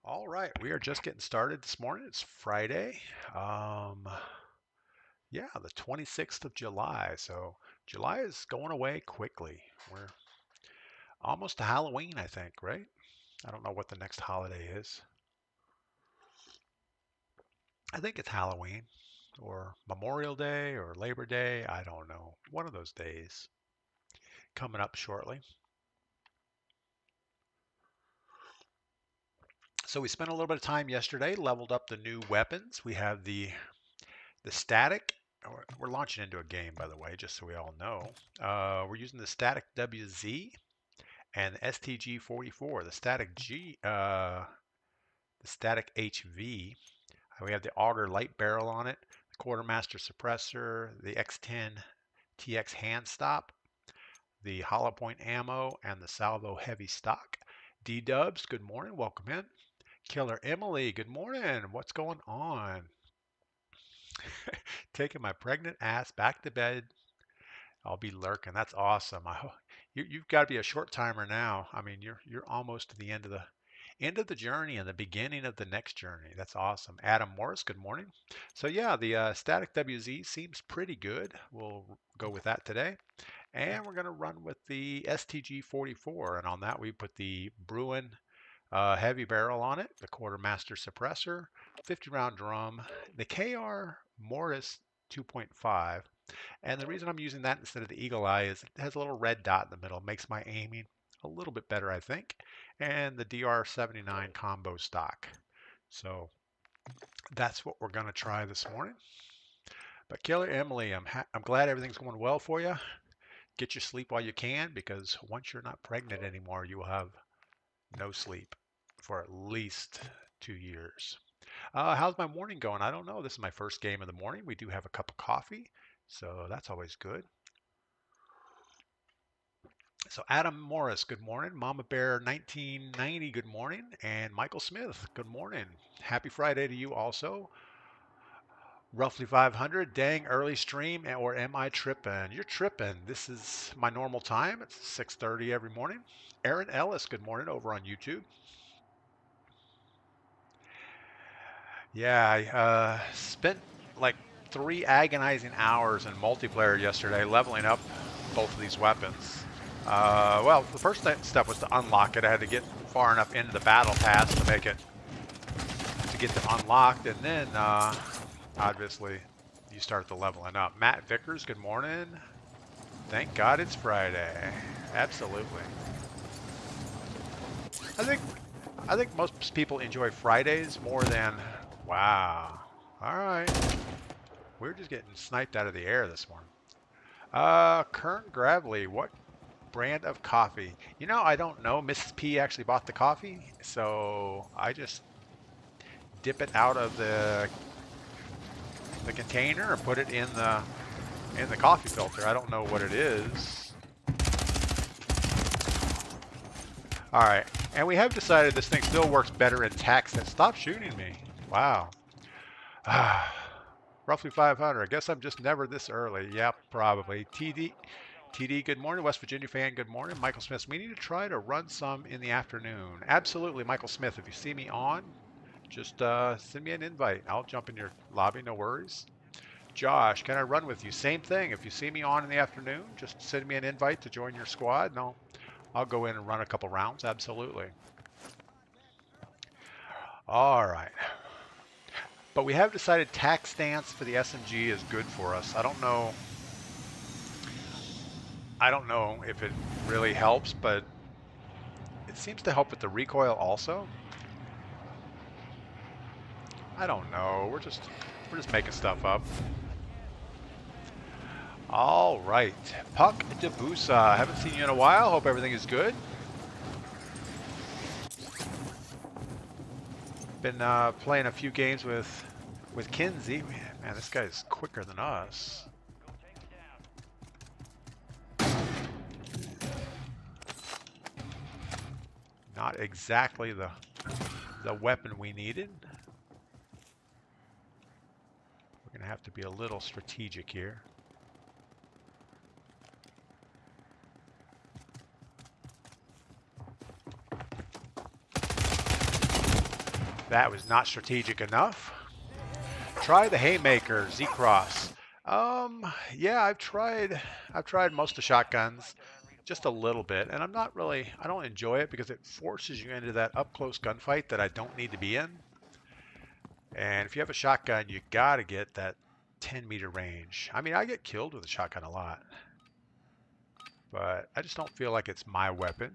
All right, we are just getting started this morning. It's Friday. Um, yeah, the 26th of July. So July is going away quickly. We're almost to Halloween, I think, right? I don't know what the next holiday is. I think it's Halloween or Memorial Day or Labor Day. I don't know. One of those days coming up shortly. So we spent a little bit of time yesterday, leveled up the new weapons. We have the static. We're launching into a game, by the way, just so we all know. We're using the static WZ and the STG 44, the static HV. We have the auger light barrel on it, the quartermaster suppressor, the X10 TX hand stop, the hollow point ammo, and the salvo heavy stock. D Dubs, good morning, welcome in. Killer Emily, good morning. What's going on? Taking my pregnant ass back to bed. I'll be lurking. That's awesome. You've got to be a short timer now. I mean, you're almost to the end of the journey and the beginning of the next journey. That's awesome. Adam Morris, good morning. So yeah, the static WZ seems pretty good. We'll go with that today. And we're going to run with the STG 44. And on that, we put the Bruin heavy barrel on it, the quartermaster suppressor, 50 round drum, the KR Morris 2.5. And the reason I'm using that instead of the Eagle Eye is it has a little red dot in the middle, makes my aiming a little bit better, I think. And the DR79 combo stock. So that's what we're going to try this morning. But Killer Emily, I'm glad everything's going well for you. Get your sleep while you can, because once you're not pregnant anymore, you will have no sleep for at least 2 years. How's my morning going? I don't know. This is my first game of the morning. We do have a cup of coffee, so that's always good. So Adam Morris, good morning. Mama Bear 1990, good morning. And Michael Smith, good morning. Happy Friday to you also. Roughly 500, dang early stream, or am I tripping? You're tripping. This is my normal time. It's 6:30 every morning. Aaron Ellis, good morning over on YouTube. Yeah, I spent like 3 agonizing hours in multiplayer yesterday leveling up both of these weapons. Well, the first step was to unlock it. I had to get far enough into the battle pass to get them unlocked, and then obviously you start the leveling up. Matt Vickers, good morning. Thank God it's Friday. Absolutely. I think I think most people enjoy Fridays more than wow. All right. We're just getting sniped out of the air this morning. Kern Gravely, what brand of coffee? You know, I don't know. Mrs. P actually bought the coffee, so I just dip it out of the container and put it in the coffee filter. I don't know what it is. All right, and we have decided this thing still works better in Texas. Stop shooting me. Wow. Roughly 500. I guess I'm just never this early. Yep, probably. TD, good morning. West Virginia fan, good morning. Michael Smith, we need to try to run some in the afternoon. Absolutely, Michael Smith. If you see me on, just send me an invite. I'll jump in your lobby, no worries. Josh, can I run with you? Same thing. If you see me on in the afternoon, just send me an invite to join your squad, and I'll go in and run a couple rounds. Absolutely. All right. But we have decided tack stance for the SMG is good for us. I don't know if it really helps, but it seems to help with the recoil also. I don't know. We're just making stuff up. All right. Puck Debusa. I haven't seen you in a while. Hope everything is good. Been playing a few games with Kinsey. Man, this guy's quicker than us. Not exactly the weapon we needed. We're going to have to be a little strategic here. That was not strategic enough. Try the haymaker, Z-Cross. Yeah, I've tried most of the shotguns, just a little bit, and I don't enjoy it because it forces you into that up-close gunfight that I don't need to be in. And if you have a shotgun, you gotta get that 10-meter range. I mean, I get killed with a shotgun a lot, but I just don't feel like it's my weapon.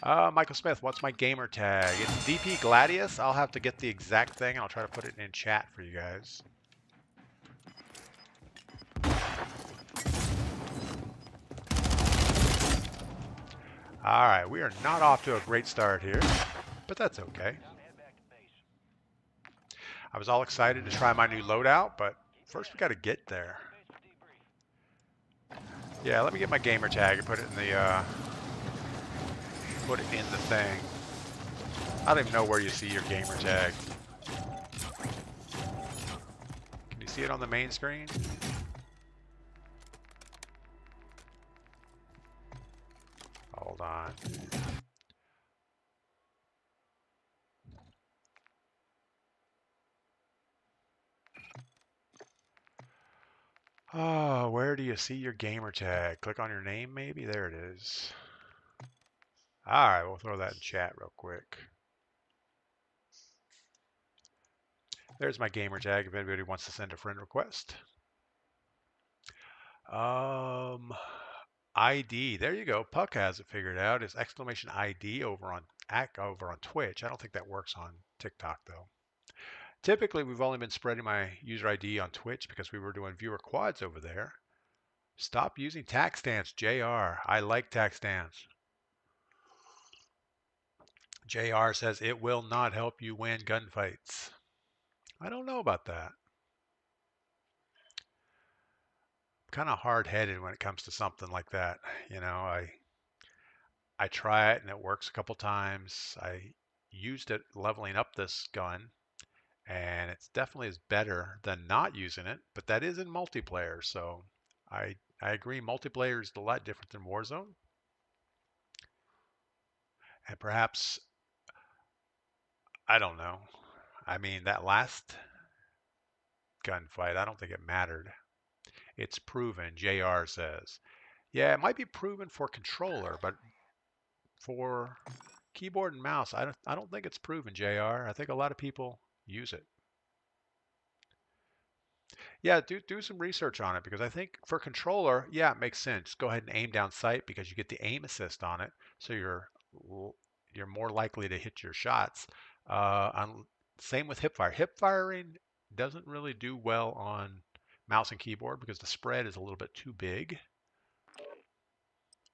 Michael Smith, what's my gamer tag? It's DPGladius. I'll have to get the exact thing, and I'll try to put it in chat for you guys. All right, we are not off to a great start here, but that's okay. I was all excited to try my new loadout, but first we got to get there. Yeah, let me get my gamer tag and put it in the thing. I don't even know where you see your gamer tag. Can you see it on the main screen? Hold on. Oh, where do you see your gamer tag? Click on your name, maybe? There it is. All right, we'll throw that in chat real quick. There's my gamer tag if anybody wants to send a friend request. ID, there you go. Puck has it figured out. It's exclamation ID over on Twitch. I don't think that works on TikTok though. Typically, we've only been spreading my user ID on Twitch because we were doing viewer quads over there. Stop using tac stance, JR. I like tac stance. JR says it will not help you win gunfights. I don't know about that. I'm kind of hard-headed when it comes to something like that. You know, I try it and it works a couple times. I used it leveling up this gun, and it's definitely is better than not using it, but that is in multiplayer, so I agree multiplayer is a lot different than Warzone. And perhaps, I don't know. I mean, that last gunfight, I don't think it mattered. It's proven, JR says. Yeah, it might be proven for controller, but for keyboard and mouse, I don't think it's proven, JR. I think a lot of people use it. Yeah, do some research on it because I think for controller, yeah, it makes sense. Go ahead and aim down sight because you get the aim assist on it, so you're more likely to hit your shots. Same with hip fire. Hip firing doesn't really do well on mouse and keyboard because the spread is a little bit too big.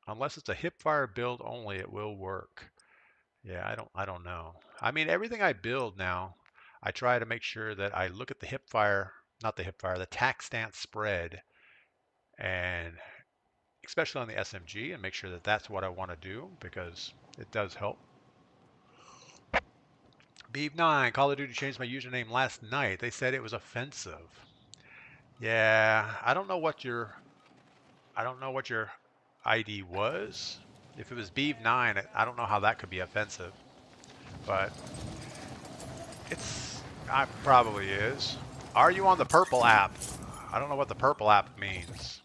Unless it's a hip fire build only, it will work. Yeah, I don't know. I mean, everything I build now, I try to make sure that I look at the hip fire, not the hip fire, the tac stance spread, and especially on the SMG, and make sure that that's what I want to do because it does help. Beeve9, Call of Duty changed my username last night. They said it was offensive. Yeah, I don't know what your ID was. If it was Beeve9, I don't know how that could be offensive, but it probably is. Are you on the purple app? I don't know what the purple app means.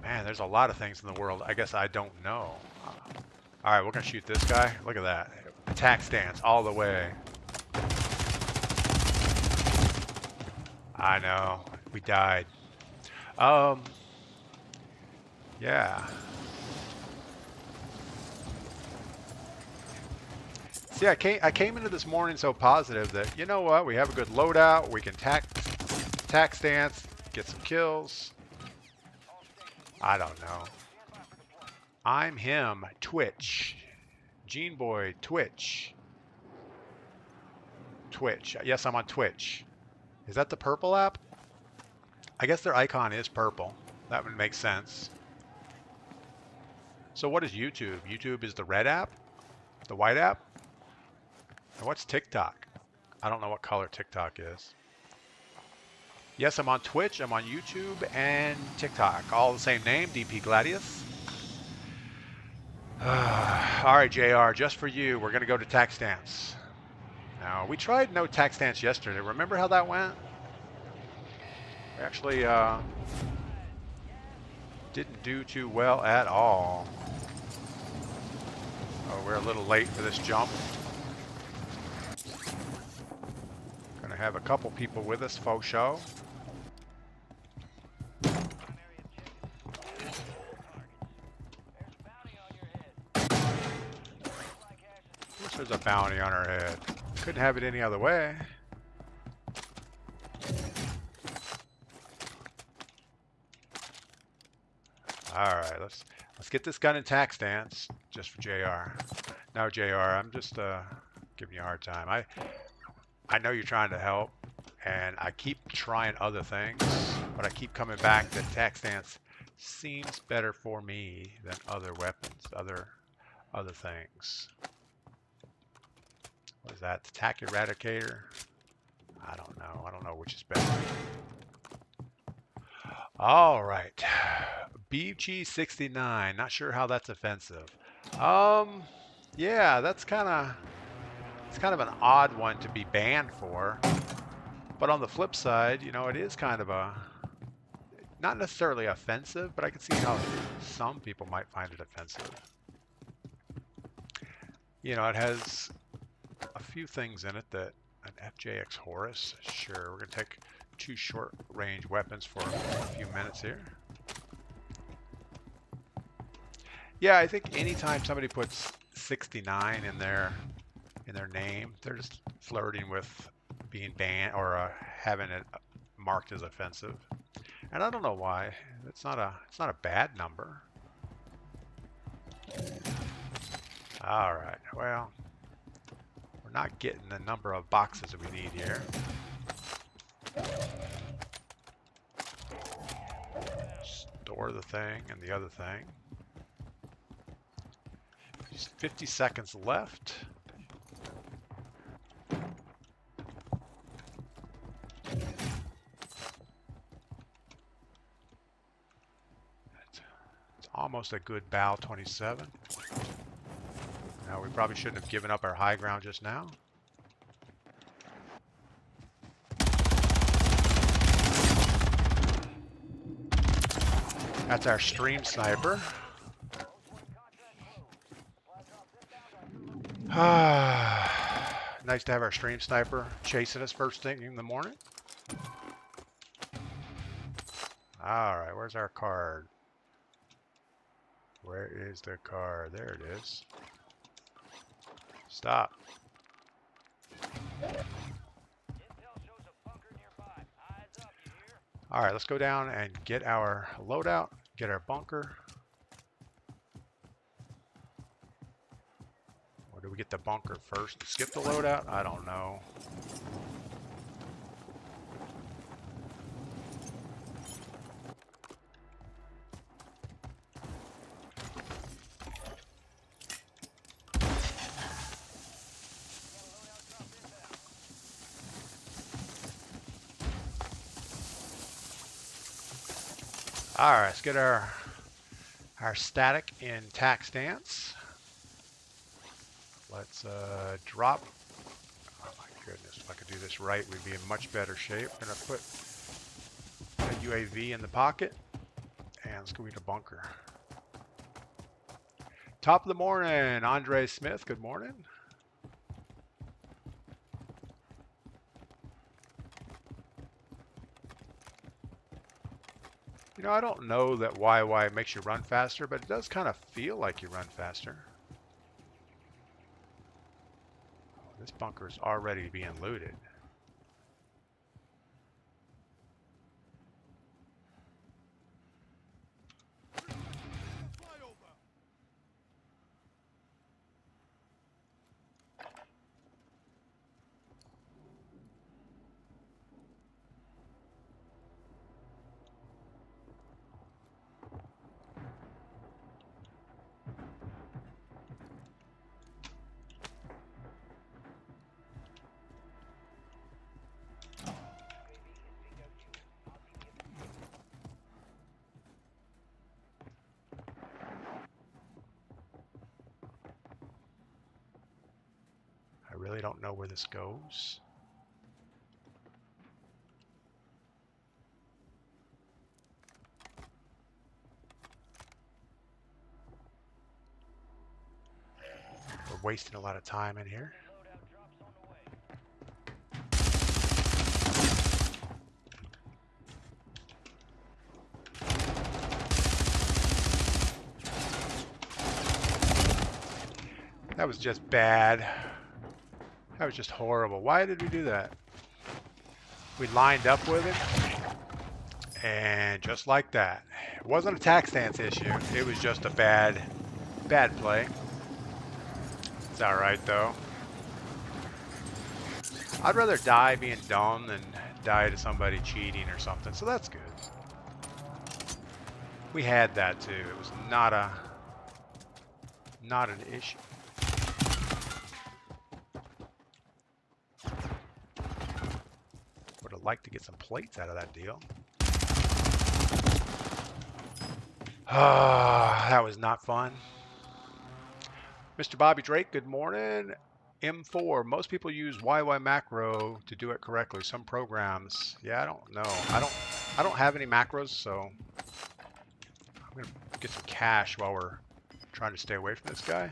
Man, there's a lot of things in the world I guess I don't know. All right, we're gonna shoot this guy. Look at that. Attack stance all the way. I know. We died. Yeah. See, I came into this morning so positive that, you know what, we have a good loadout, we can tac stance, get some kills. I don't know. I'm him, Twitch. Gene Boy, Twitch. Twitch. Yes, I'm on Twitch. Is that the purple app? I guess their icon is purple. That would make sense. So what is YouTube? YouTube is the red app? The white app? And what's TikTok? I don't know what color TikTok is. Yes, I'm on Twitch, I'm on YouTube, and TikTok. All the same name, DPGladius. All right, JR, just for you, we're going to go to tack stance. Now, we tried no tack stance yesterday. Remember how that went? We actually didn't do too well at all. Oh, we're a little late for this jump. Going to have a couple people with us, faux show. Wish there's a bounty on our head. Couldn't have it any other way. All right, let's get this gun in tack stance, just for JR. No, JR, I'm just giving you a hard time. I know you're trying to help, and I keep trying other things, but I keep coming back that tack stance seems better for me than other weapons, other things. What is that? The tack eradicator? I don't know. I don't know which is better. All right. BG69. Not sure how that's offensive. Yeah, it's kind of an odd one to be banned for. But on the flip side, you know, it is kind of not necessarily offensive, but I can see how some people might find it offensive. You know, it has a few things in it that an FJX Horus, sure, we're going to take 2 short-range weapons for a few minutes here. Yeah, I think anytime somebody puts 69 in their name, they're just flirting with being banned or having it marked as offensive. And I don't know why. It's not a bad number. All right. Well, we're not getting the number of boxes that we need here. Store the thing and the other thing. Just 50 seconds left. It's almost a good Bal 27. Now, we probably shouldn't have given up our high ground just now. That's our stream sniper. Nice to have our stream sniper chasing us first thing in the morning. All right, where's our card? Where is the card? There it is. Stop. All right, let's go down and get our loadout, get our bunker. Or do we get the bunker first and skip the loadout? I don't know. All right, let's get our static in tack stance. Let's drop. Oh my goodness, if I could do this right, we'd be in much better shape. I'm gonna put a UAV in the pocket, and let's go eat a bunker. Top of the morning, Andre Smith, good morning. You know, I don't know that YY makes you run faster, but it does kind of feel like you run faster. Oh, this bunker is already being looted. know where this goes. We're wasting a lot of time in here. That was just bad. That was just horrible. Why did we do that? We lined up with him, and just like that. It wasn't a tac stance issue. It was just a bad play. It's all right, though. I'd rather die being dumb than die to somebody cheating or something, so that's good. We had that, too. It was not an issue. Would have liked to get some plates out of that deal. That was not fun. Mr. Bobby Drake, good morning. M4, most people use YY macro to do it correctly. Some programs, yeah, I don't know. I don't have any macros, so I'm gonna get some cash while we're trying to stay away from this guy.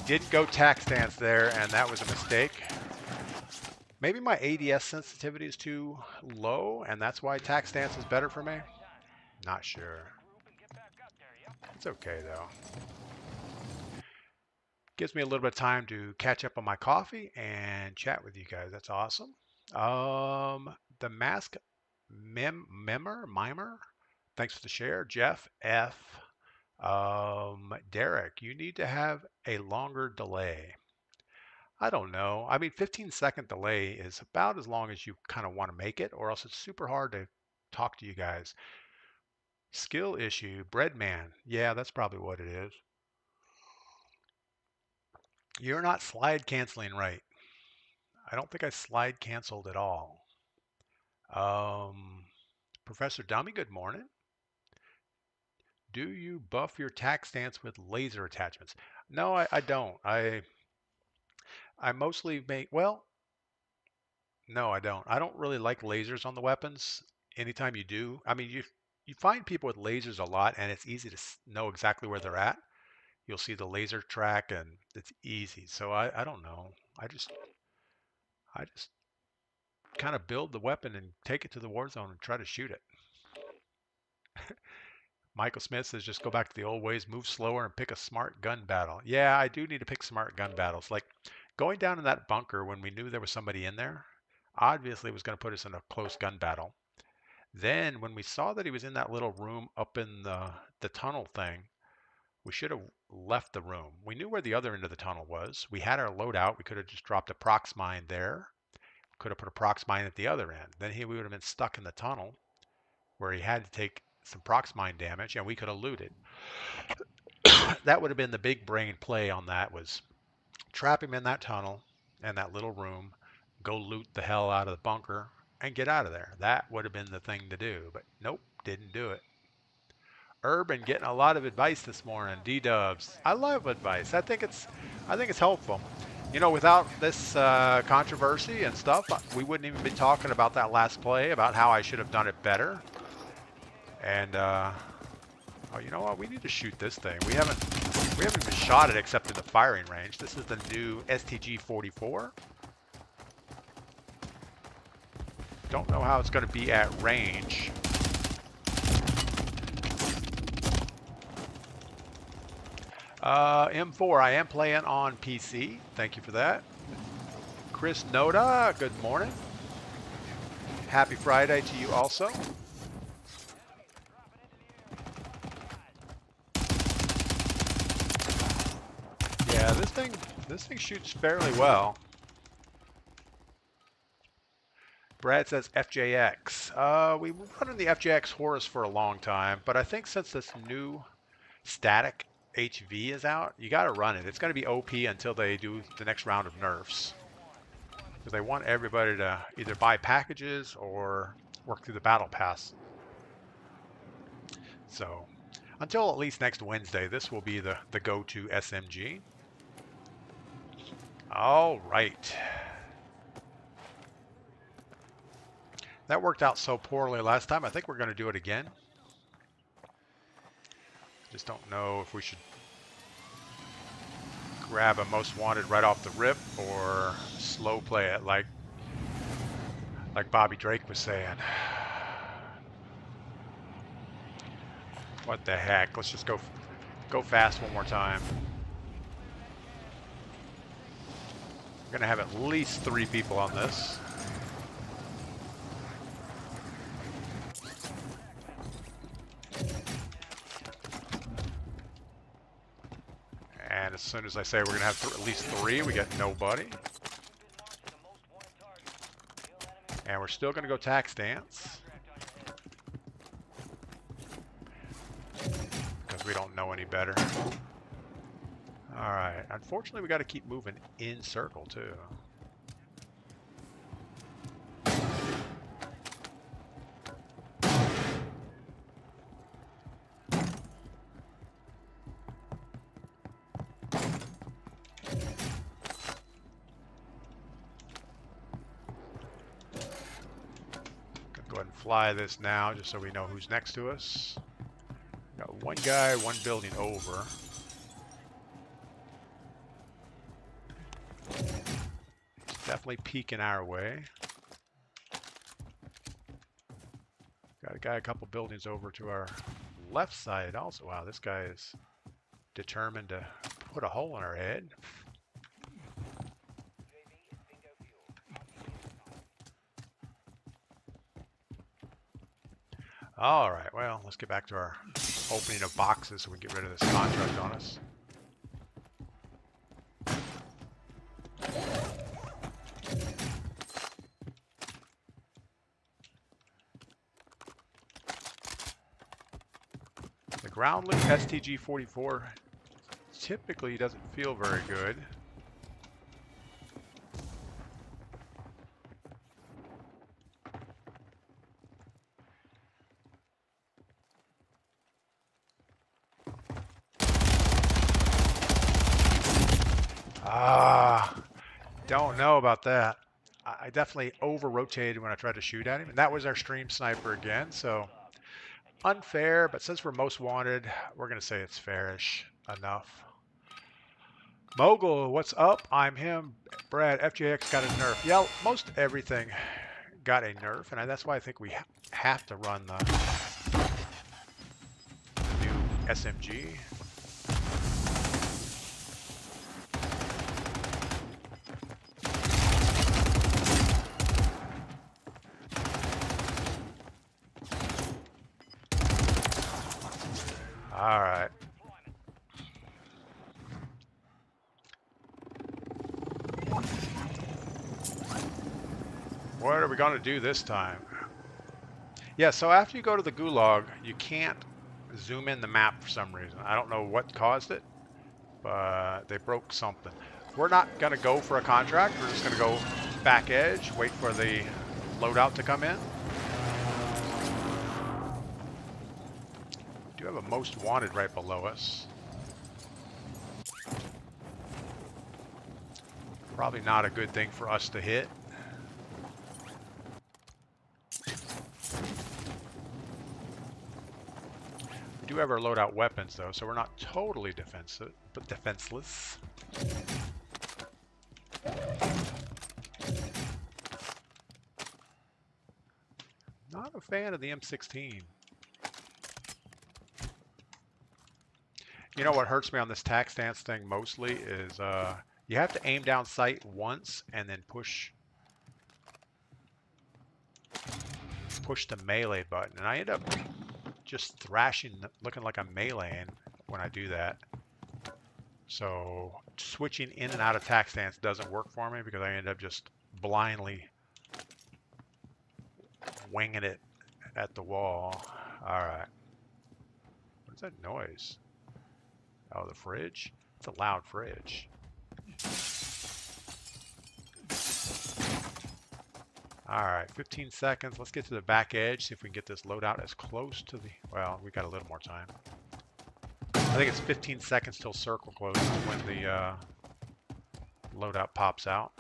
Didn't go tac stance there, and that was a mistake. Maybe my ADS sensitivity is too low, and that's why tac stance is better for me. Not sure. It's okay, though. Gives me a little bit of time to catch up on my coffee and chat with you guys. That's awesome. The mask mimer. Thanks for the share. Jeff F. Derek, you need to have a longer delay. I don't know. I mean, 15-second delay is about as long as you kind of want to make it, or else it's super hard to talk to you guys. Skill issue, Breadman. Yeah, that's probably what it is. You're not slide canceling right. I don't think I slide canceled at all. Professor Dummy, good morning. Do you buff your tac stance with laser attachments? No, I don't. I mostly make, well, no, I don't. I don't really like lasers on the weapons. Anytime you do, I mean, you find people with lasers a lot, and it's easy to know exactly where they're at. You'll see the laser track, and it's easy. So I don't know. I just kind of build the weapon and take it to the war zone and try to shoot it. Michael Smith says, just go back to the old ways, move slower, and pick a smart gun battle. Yeah, I do need to pick smart gun battles. Like going down in that bunker when we knew there was somebody in there, obviously was going to put us in a close gun battle. Then when we saw that he was in that little room up in the tunnel thing, we should have left the room. We knew where the other end of the tunnel was. We had our loadout. We could have just dropped a prox mine there. Could have put a prox mine at the other end. Then we would have been stuck in the tunnel where he had to take some prox mine damage, and we could have looted. That would have been the big brain play on that, was trap him in that tunnel and that little room, go loot the hell out of the bunker, and get out of there. That would have been the thing to do, but nope, didn't do it. Urban getting a lot of advice this morning. D-dubs. I love advice. I think it's helpful. You know, without this controversy and stuff, we wouldn't even be talking about that last play, about how I should have done it better. And oh, you know what? We need to shoot this thing. We haven't even shot it except in the firing range. This is the new STG-44. Don't know how it's going to be at range. M4, I am playing on PC. Thank you for that. Chris Noda, good morning. Happy Friday to you also. Yeah, this thing shoots fairly well. Brad says FJX. We've been running the FJX Horus for a long time, but I think since this new static HV is out, you got to run it. It's going to be OP until they do the next round of nerfs. because they want everybody to either buy packages or work through the battle pass. So until at least next Wednesday, this will be the go-to SMG. All right. That worked out so poorly last time. I think we're going to do it again. Just don't know if we should grab a most wanted right off the rip or slow play it like Bobby Drake was saying. What the heck? Let's just go fast one more time. We're gonna have at least 3 people on this. And as soon as I say we're gonna have at least 3, we get nobody. And we're still gonna go tac stance. Because we don't know any better. Alright, unfortunately we got to keep moving in circle too. Go ahead and fly this now just so we know who's next to us. Got one guy, one building over. Definitely peeking our way. Got a guy a couple buildings over to our left side also. Wow, this guy is determined to put a hole in our head. All right, well, let's get back to our opening of boxes so we can get rid of this contract on us. The ground loop STG-44 typically doesn't feel very good. Don't know about that. I definitely over-rotated when I tried to shoot at him, and that was our stream sniper again, so unfair, but since we're most wanted, we're going to say it's fairish enough. Mogul, what's up? I'm him. Brad, FJX got a nerf. Yeah, most everything got a nerf, and that's why I think we have to run the new SMG. All right. What are we going to do this time? Yeah, so after you go to the gulag, you can't zoom in the map for some reason. I don't know what caused it, but they broke something. We're not going to go for a contract. We're just going to go back edge, wait for the loadout to come in. We do have a most wanted right below us. Probably not a good thing for us to hit. We do have our loadout weapons though, so we're not totally defensive, but defenseless. Not a fan of the M16. You know what hurts me on this tac stance thing mostly is you have to aim down sight once and then push the melee button, and I end up just thrashing, looking like I'm meleeing when I do that. So switching in and out of tac stance doesn't work for me because I end up just blindly winging it at the wall. All right. What is that noise? Oh, the fridge? It's a loud fridge. All right, 15 seconds. Let's get to the back edge, see if we can get this loadout as close to the... Well, we got a little more time. I think it's 15 seconds till circle closes when the loadout pops out.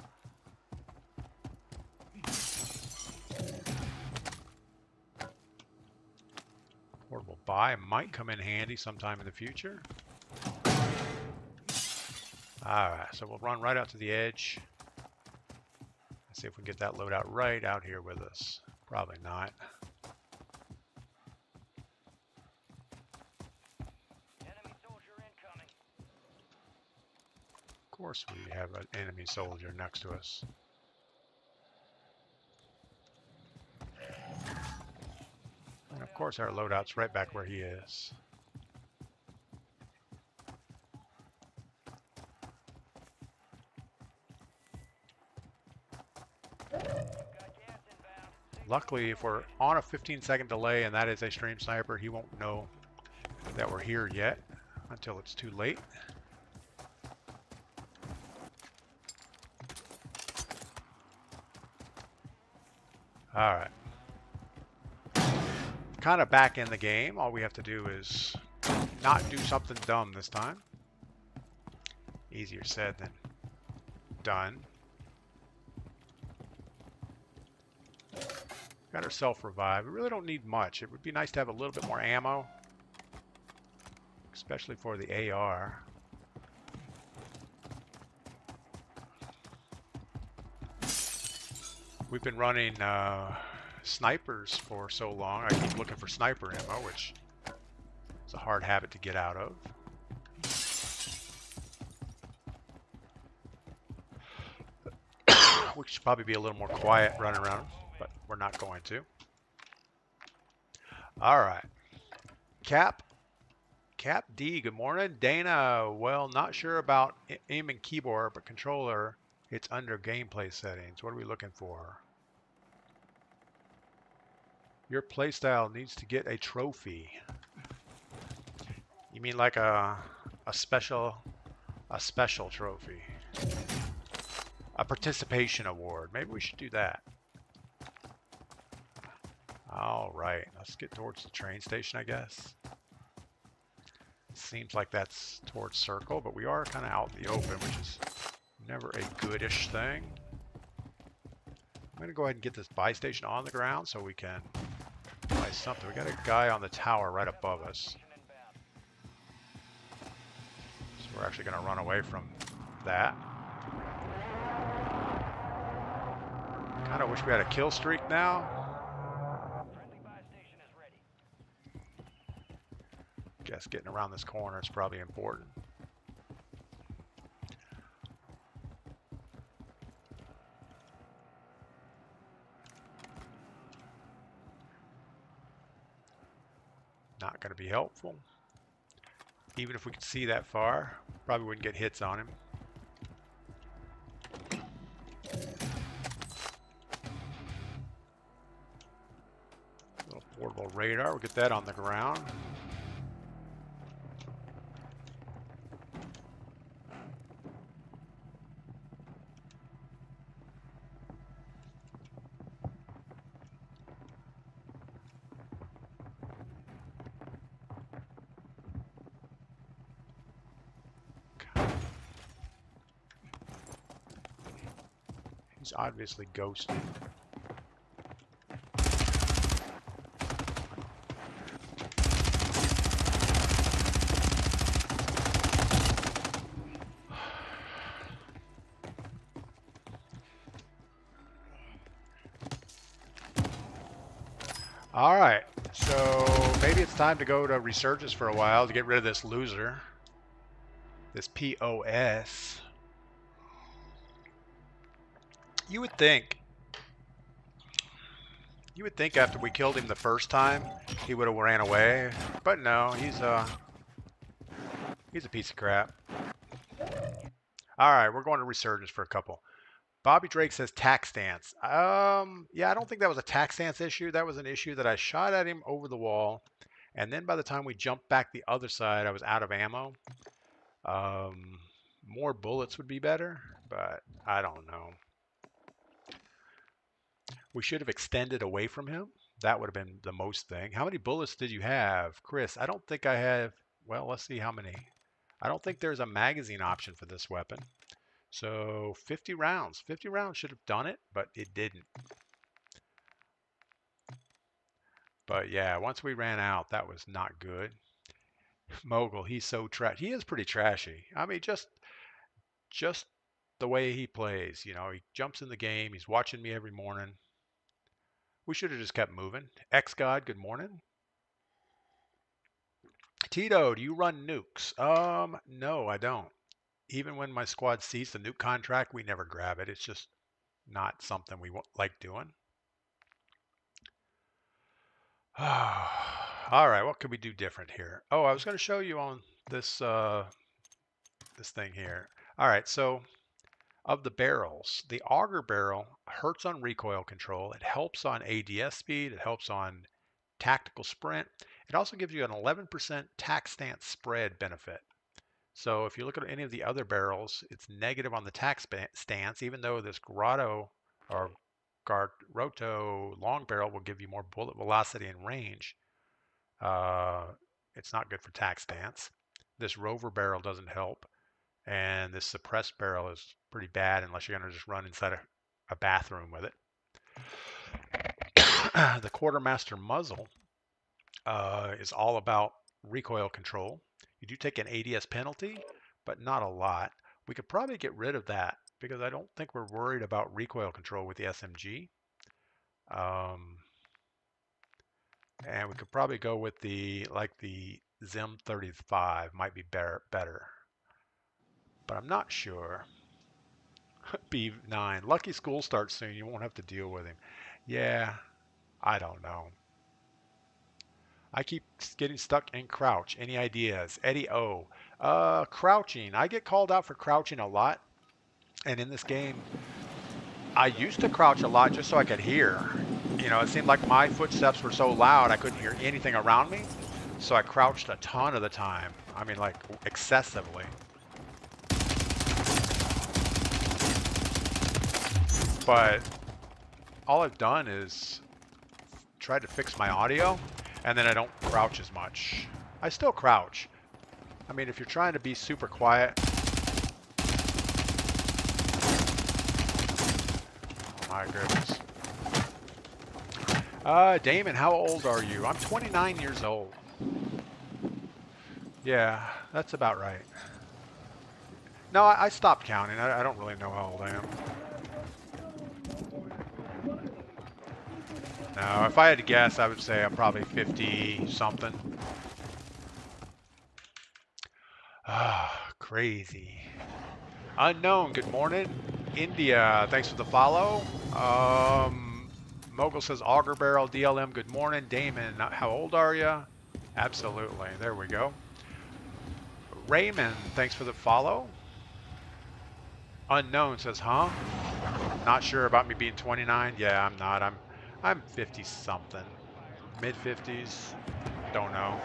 Portable buy might come in handy sometime in the future. Alright, so we'll run right out to the edge. Let's see if we can get that loadout right out here with us. Probably not. Enemy soldier incoming. Of course we have an enemy soldier next to us. And of course our loadout's right back where he is. Luckily, if we're on a 15-second delay and that is a stream sniper, he won't know that we're here yet until it's too late. All right. Kind of back in the game. All we have to do is not do something dumb this time. Easier said than done. Got our self-revive. We really don't need much. It would be nice to have a little bit more ammo, especially for the AR. We've been running snipers for so long. I keep looking for sniper ammo, which is a hard habit to get out of. We should probably be a little more quiet running around, but we're not going to. All right. Cap D, good morning. Dana, well, not sure about aim and keyboard, but controller, it's under gameplay settings. What are we looking for? Your playstyle needs to get a trophy. You mean like a special trophy? A participation award. Maybe we should do that. All right, let's get towards the train station, I guess. Seems like that's towards circle, but we are kind of out in the open, which is never a goodish thing. I'm going to go ahead and get this buy station on the ground so we can buy something. We got a guy on the tower right above us. So we're actually going to run away from that. Kind of wish we had a kill streak now. Guess getting around this corner is probably important. Not going to be helpful. Even if we could see that far, probably wouldn't get hits on him. Little portable radar, we'll get that on the ground. He's obviously ghosted. All right, so maybe it's time to go to Resurgence for a while to get rid of this loser, this POS. You would think after we killed him the first time, he would have ran away, but no, he's a piece of crap. All right, we're going to Resurgence for a couple. Bobby Drake says tax stance. Yeah, I don't think that was a tax stance issue. That was an issue that I shot at him over the wall, and then by the time we jumped back the other side, I was out of ammo. More bullets would be better, but I don't know. We should have extended away from him. That would have been the most thing. How many bullets did you have, Chris? I don't think I have. Well, let's see how many. I don't think there's a magazine option for this weapon. So 50 rounds. 50 rounds should have done it, but it didn't. But yeah, once we ran out, that was not good. Mogul, he's so trash. He is pretty trashy. I mean, just the way he plays. You know, he jumps in the game. He's watching me every morning. We should have just kept moving. X God, good morning. Tito, do you run nukes? No, I don't. Even when my squad sees the nuke contract, we never grab it. It's just not something we like doing. All right, what could we do different here? Oh, I was going to show you on this this thing here. All right, so of the barrels, the auger barrel hurts on recoil control. It helps on ADS speed. It helps on tactical sprint. It also gives you an 11% tac stance spread benefit. So if you look at any of the other barrels, it's negative on the tac stance, even though this Grotto or Roto long barrel will give you more bullet velocity and range. It's not good for tac stance. This Rover barrel doesn't help. And this suppressed barrel is pretty bad unless you're going to just run inside a bathroom with it. The Quartermaster muzzle is all about recoil control. You do take an ADS penalty, but not a lot. We could probably get rid of that because I don't think we're worried about recoil control with the SMG. And we could probably go with the Zim 35 might be better. But I'm not sure. B9. Lucky school starts soon. You won't have to deal with him. Yeah, I don't know. I keep getting stuck in crouch. Any ideas? Eddie O. Crouching. I get called out for crouching a lot. And in this game, I used to crouch a lot just so I could hear. You know, it seemed like my footsteps were so loud I couldn't hear anything around me. So I crouched a ton of the time. I mean, like, excessively. But all I've done is tried to fix my audio, and then I don't crouch as much. I still crouch. I mean, if you're trying to be super quiet. Oh my goodness. Damon, how old are you? I'm 29 years old. Yeah, that's about right. No, I stopped counting. I don't really know how old I am. No, if I had to guess, I would say I'm probably 50 something. Ah, crazy. Unknown, good morning. India, thanks for the follow. Mogul says auger barrel, DLM, good morning. Damon, how old are you? Absolutely, there we go. Raymond, thanks for the follow. Unknown says, huh? Not sure about me being 29. Yeah, I'm not. I'm 50 something. Mid 50s. Don't know.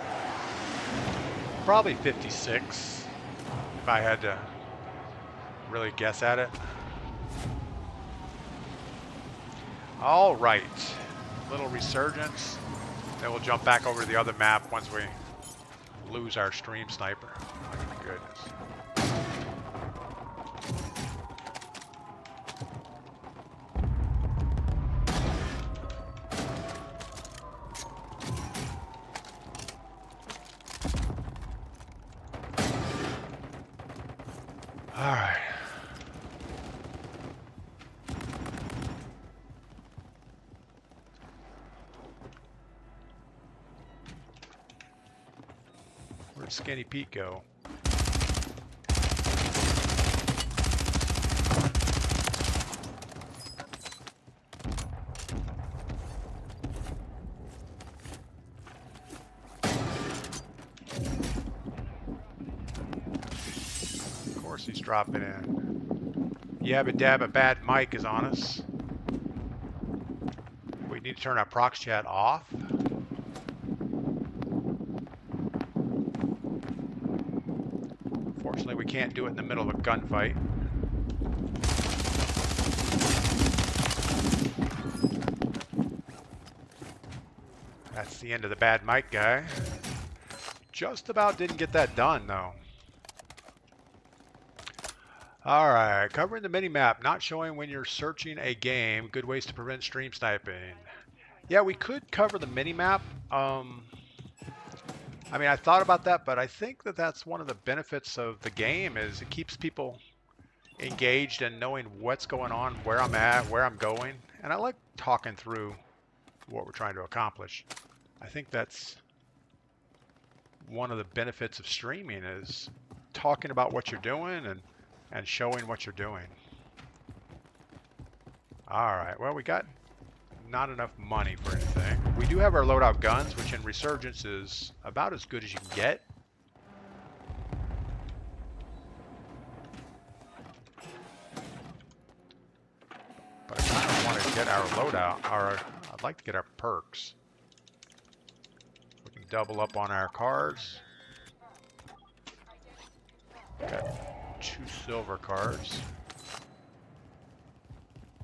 Probably 56 if I had to really guess at it. All right. Little resurgence. Then we'll jump back over to the other map once we lose our stream sniper. Oh my goodness. All right. Where'd Skinny Pete go? Of course he's dropping in. Yabba dabba bad Mike is on us. We need to turn our prox chat off. Fortunately, we can't do it in the middle of a gunfight. That's the end of the bad Mike guy. Just about didn't get that done, though. Alright, covering the mini-map, not showing when you're searching a game. Good ways to prevent stream sniping. Yeah, we could cover the mini-map. I mean, I thought about that, but I think that that's one of the benefits of the game is it keeps people engaged and knowing what's going on, where I'm at, where I'm going. And I like talking through what we're trying to accomplish. I think that's one of the benefits of streaming is talking about what you're doing and showing what you're doing. All right, well, we got not enough money for anything. We do have our loadout guns, which in Resurgence is about as good as you can get. But I kind of want to get our loadout, I'd like to get our perks. We can double up on our cards. Got 2 silver cards.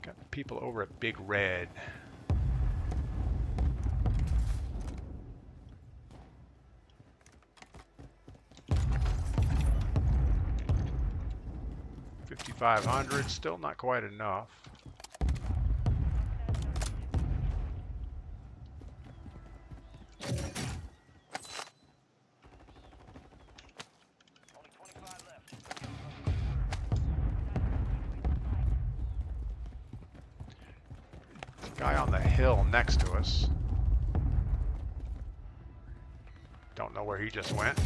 Got people over at Big Red. $5,500, still not quite enough. Guy on the hill next to us. Don't know where he just went.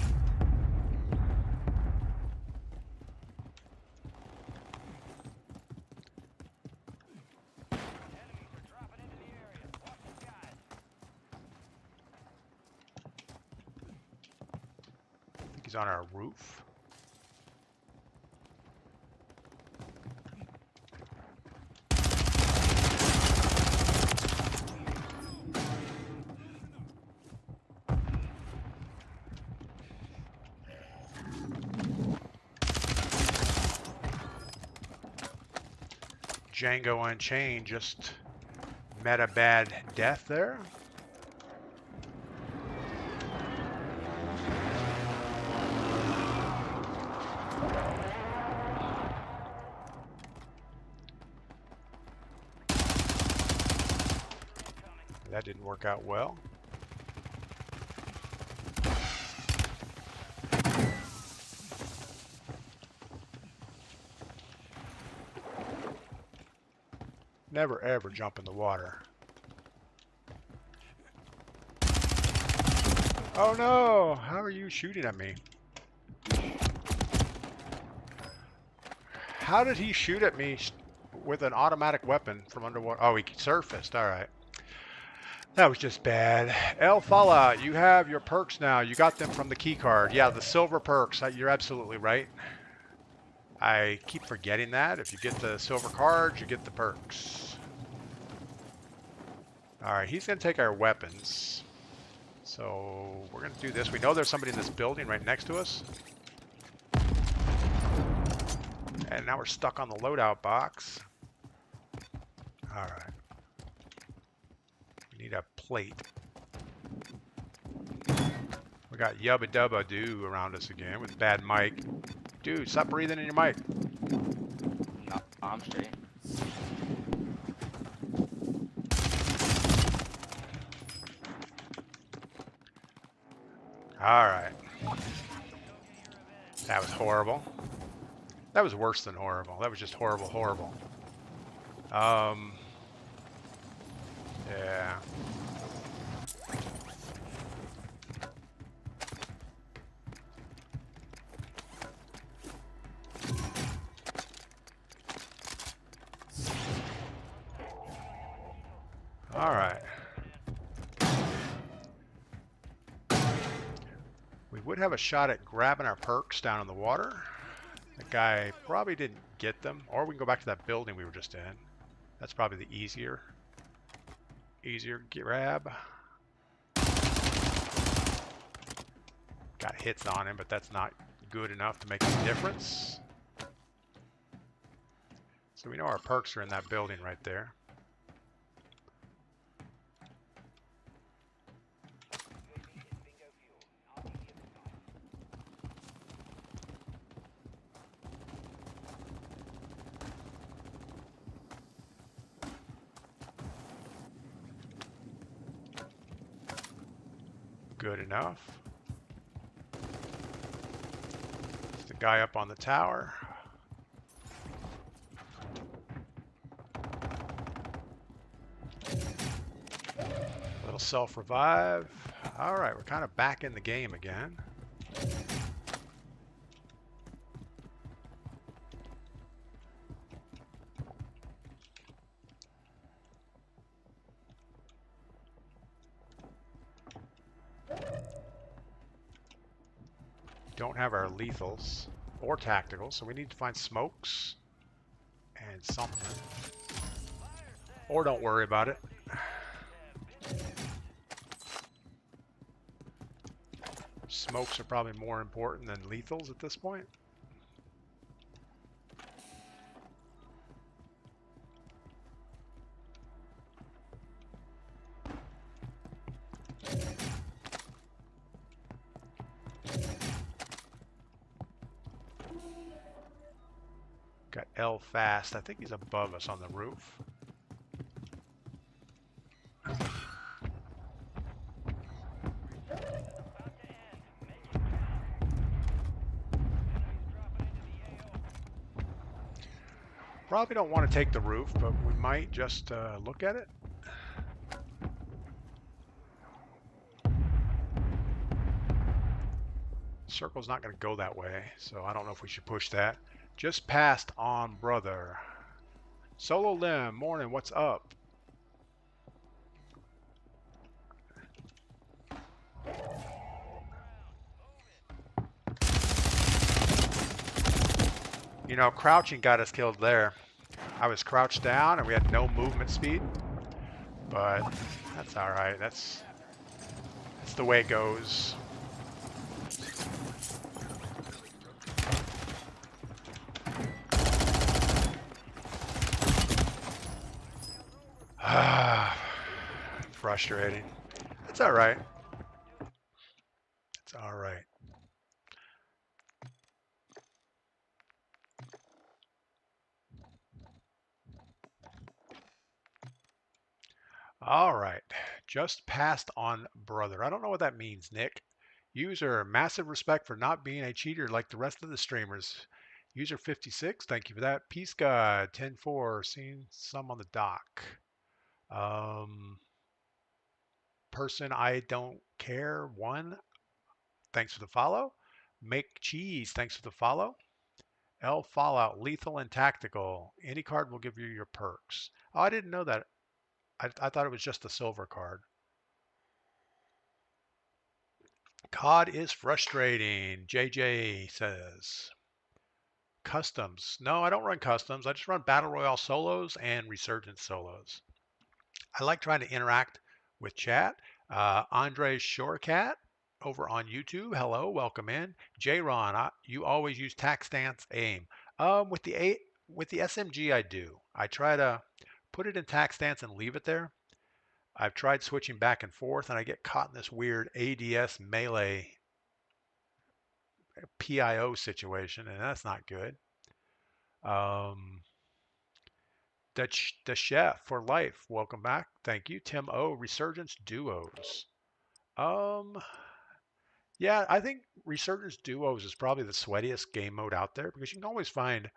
I think he's on our roof. Django Unchained just met a bad death there. That didn't work out well. Never ever jump in the water. Oh no! How are you shooting at me? How did he shoot at me with an automatic weapon from underwater? Oh, he surfaced. All right. That was just bad. El Fallout, you have your perks now. You got them from the key card. Yeah, the silver perks. You're absolutely right. I keep forgetting that. If you get the silver cards, you get the perks. All right, he's going to take our weapons. So we're going to do this. We know there's somebody in this building right next to us. And now we're stuck on the loadout box. All right. We need a plate. We got Yubba Dubba Doo around us again with bad mic. Dude, stop breathing in your mic. No, I'm straight. All right. That was horrible. That was worse than horrible. That was just horrible, horrible. Yeah. All right. We would have a shot at grabbing our perks down in the water. The guy probably didn't get them, or we can go back to that building we were just in. That's probably the easier grab. Got hits on him, but that's not good enough to make a difference. So we know our perks are in that building right there. Good enough. There's the guy up on the tower. Little self-revive. All right, we're kind of back in the game again. Don't have our lethals or tacticals, so we need to find smokes and something. Or don't worry about it. Smokes are probably more important than lethals at this point. Got L fast. I think he's above us on the roof. Probably don't want to take the roof, but we might just look at it. Circle's not going to go that way, so I don't know if we should push that. Just passed on brother. Solo Lim, morning, what's up? You know, crouching got us killed there. I was crouched down and we had no movement speed, but that's all right. That's the way it goes. Frustrating. It's all right. It's all right. All right. Just passed on brother. I don't know what that means, Nick. User, massive respect for not being a cheater like the rest of the streamers. User 56, thank you for that. Peace God, 10-4, seen some on the dock. Person I don't care, 1, thanks for the follow. Make Cheese, thanks for the follow. L Fallout, lethal and tactical. Any card will give you your perks. Oh, I didn't know that. I thought it was just a silver card. COD is frustrating, JJ says. Customs. No, I don't run customs. I just run Battle Royale solos and Resurgence solos. I like trying to interact with chat. Andre Shorecat over on YouTube. Hello, welcome in. J-Ron, you always use tac stance aim. With the SMG I do. I try to put it in tac stance and leave it there. I've tried switching back and forth and I get caught in this weird ADS melee PIO situation, and that's not good. The Chef for life, welcome back. Thank you. Tim O, Resurgence Duos. Yeah, I think Resurgence Duos is probably the sweatiest game mode out there because you can always find,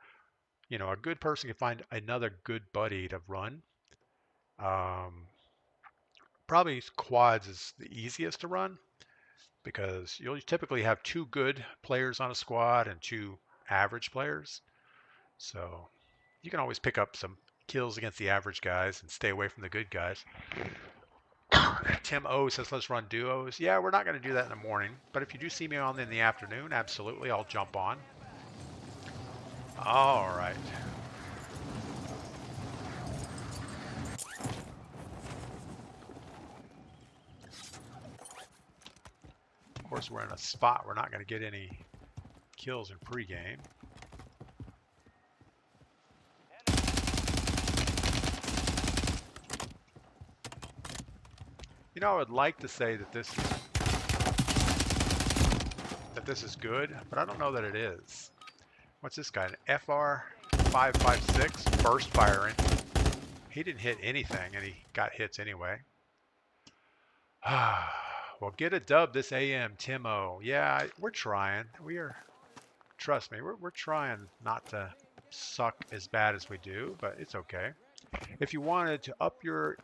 you know, a good person can find another good buddy to run. Probably quads is the easiest to run because you'll typically have 2 good players on a squad and 2 average players. So you can always pick up some kills against the average guys and stay away from the good guys. Tim O says, let's run duos. Yeah, we're not going to do that in the morning, but if you do see me on in the afternoon, absolutely, I'll jump on. All right. Of course, we're in a spot we're not going to get any kills in pregame. You know, I would like to say that this is good, but I don't know that it is. What's this guy? An FR556 burst firing. He didn't hit anything, and he got hits anyway. Well, get a dub this AM, Timo. Yeah, we're trying. We are. Trust me, we're trying not to suck as bad as we do, but it's okay. If you wanted to up your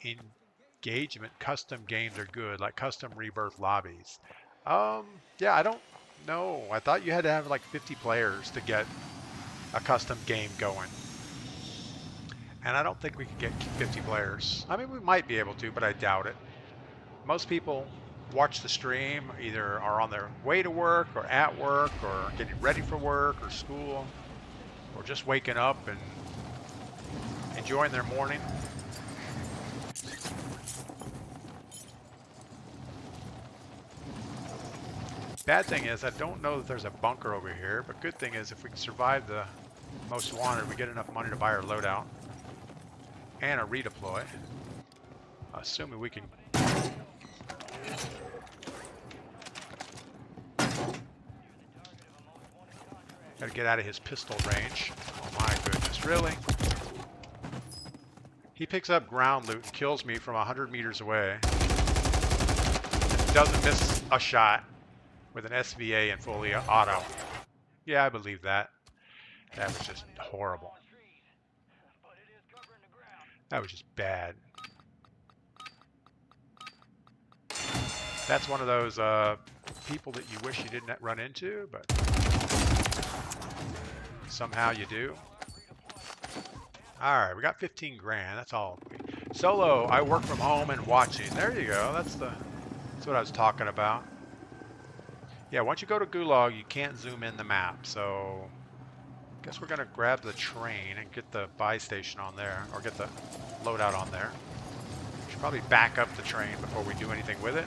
engagement, custom games are good, like custom rebirth lobbies. Yeah, I don't know. I thought you had to have like 50 players to get a custom game going. And I don't think we could get 50 players. I mean, we might be able to, but I doubt it. Most people watch the stream, either are on their way to work or at work or getting ready for work or school or just waking up and enjoying their morning. Bad thing is I don't know that there's a bunker over here, but good thing is if we can survive the most wanted, we get enough money to buy our loadout and a redeploy. Assuming we can. Gotta get out of his pistol range. Oh my goodness, really? He picks up ground loot and kills me from 100 meters away. And doesn't miss a shot with an SVA and fully auto. Yeah, I believe that. That was just horrible. That was just bad. That's one of those people that you wish you didn't run into, but somehow you do. All right, we got 15 grand. That's all. Solo, I work from home and watching. There you go. That's what I was talking about. Yeah, once you go to Gulag, you can't zoom in the map. So I guess we're gonna grab the train and get the buy station on there, or get the loadout on there. Should probably back up the train before we do anything with it.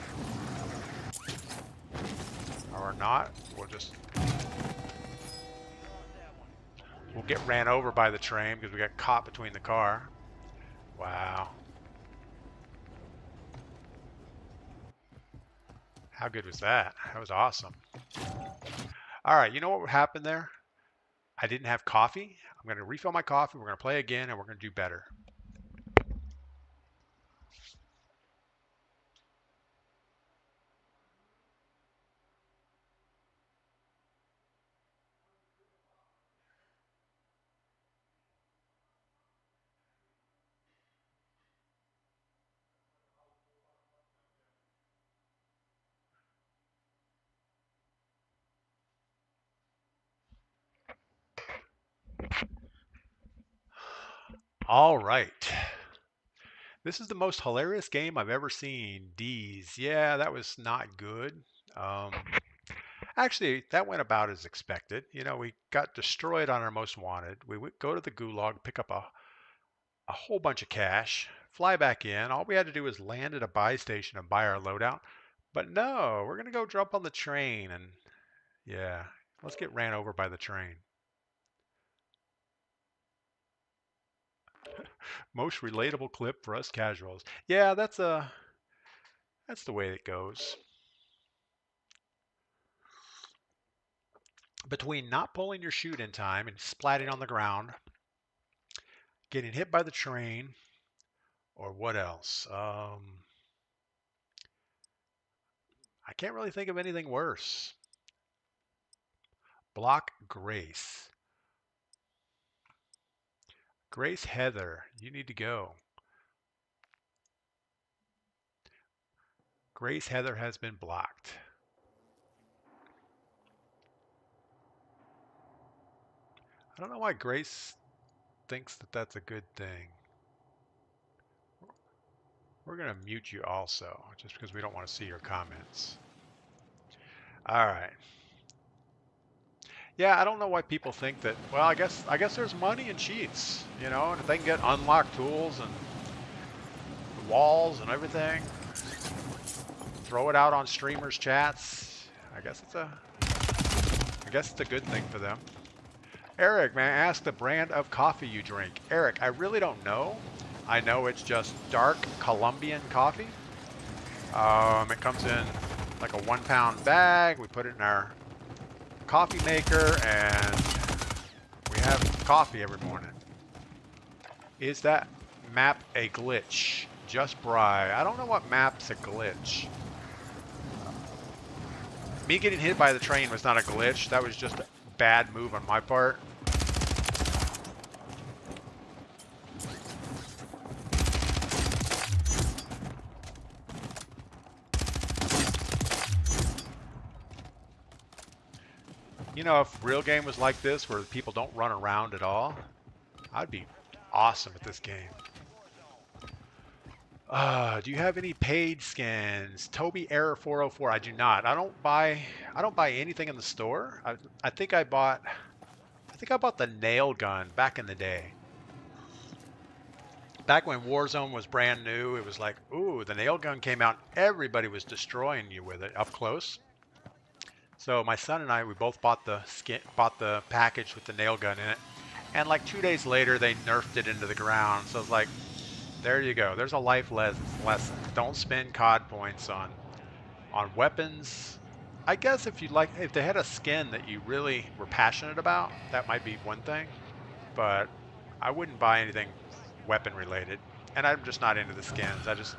Or not. We'll get ran over by the train because we got caught between the car. Wow. How good was that? That was awesome. All right, you know what happened there? I didn't have coffee. I'm going to refill my coffee. We're going to play again, and we're going to do better. All right. This is the most hilarious game I've ever seen. D's. Yeah, that was not good. Um, Actually, that went about as expected. You know, we got destroyed on our most wanted. We would go to the gulag, pick up a whole bunch of cash, fly back in. All we had to do was land at a buy station and buy our loadout. But no, we're going to go jump on the train and yeah, let's get ran over by the train. Most relatable clip for us casuals. Yeah, that's the way it goes. Between not pulling your chute in time and splatting on the ground, getting hit by the train, or what else? I can't really think of anything worse. Block Grace. Grace Heather, you need to go. Grace Heather has been blocked. I don't know why Grace thinks that that's a good thing. We're going to mute you also, just because we don't want to see your comments. All right. Yeah, I don't know why people think that. Well, I guess there's money in cheats, you know, and if they can get unlocked tools and walls and everything, throw it out on streamers' chats. I guess it's a good thing for them. Eric, may I ask the brand of coffee you drink? Eric, I really don't know. I know it's just dark Colombian coffee. It comes in like a 1 pound bag. We put it in our coffee maker and we have coffee every morning. Is that map a glitch? Just Bry. I don't know what map's a glitch. Me getting hit by the train was not a glitch. That was just a bad move on my part. You know, if real game was like this, where people don't run around at all, I'd be awesome at this game. Do you have any paid skins? Toby Error 404. I do not. I don't buy anything in the store. I think I bought the nail gun back in the day. Back when Warzone was brand new, it was like, ooh, the nail gun came out. Everybody was destroying you with it up close. So my son and I, we both bought the package with the nail gun in it. And like 2 days later, they nerfed it into the ground. So it's like, there you go. There's a life lesson. Don't spend COD points on weapons. I guess if they had a skin that you really were passionate about, that might be one thing. But I wouldn't buy anything weapon related. And I'm just not into the skins. I just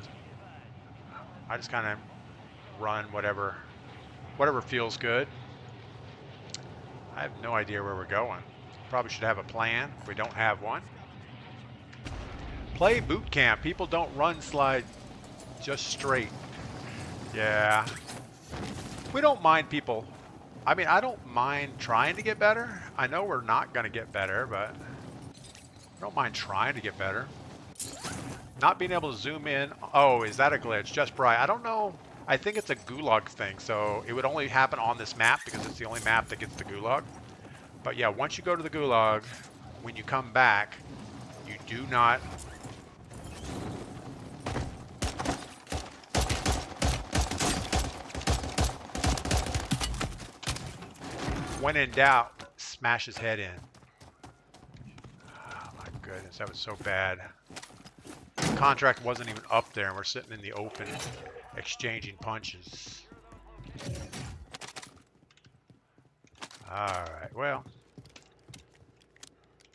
kind of run whatever feels good. I have no idea where we're going. Probably should have a plan. We don't have one. Play boot camp. People don't run slide just straight. Yeah. We don't mind people. I mean, I don't mind trying to get better. I know we're not going to get better, but I don't mind trying to get better. Not being able to zoom in. Oh, is that a glitch? Just Bright. I don't know. I think it's a gulag thing, so it would only happen on this map because it's the only map that gets the gulag. But yeah, once you go to the gulag, when you come back, you do not... When in doubt, smash his head in. Oh my goodness, that was so bad. The contract wasn't even up there and we're sitting in the open exchanging punches. Alright, well.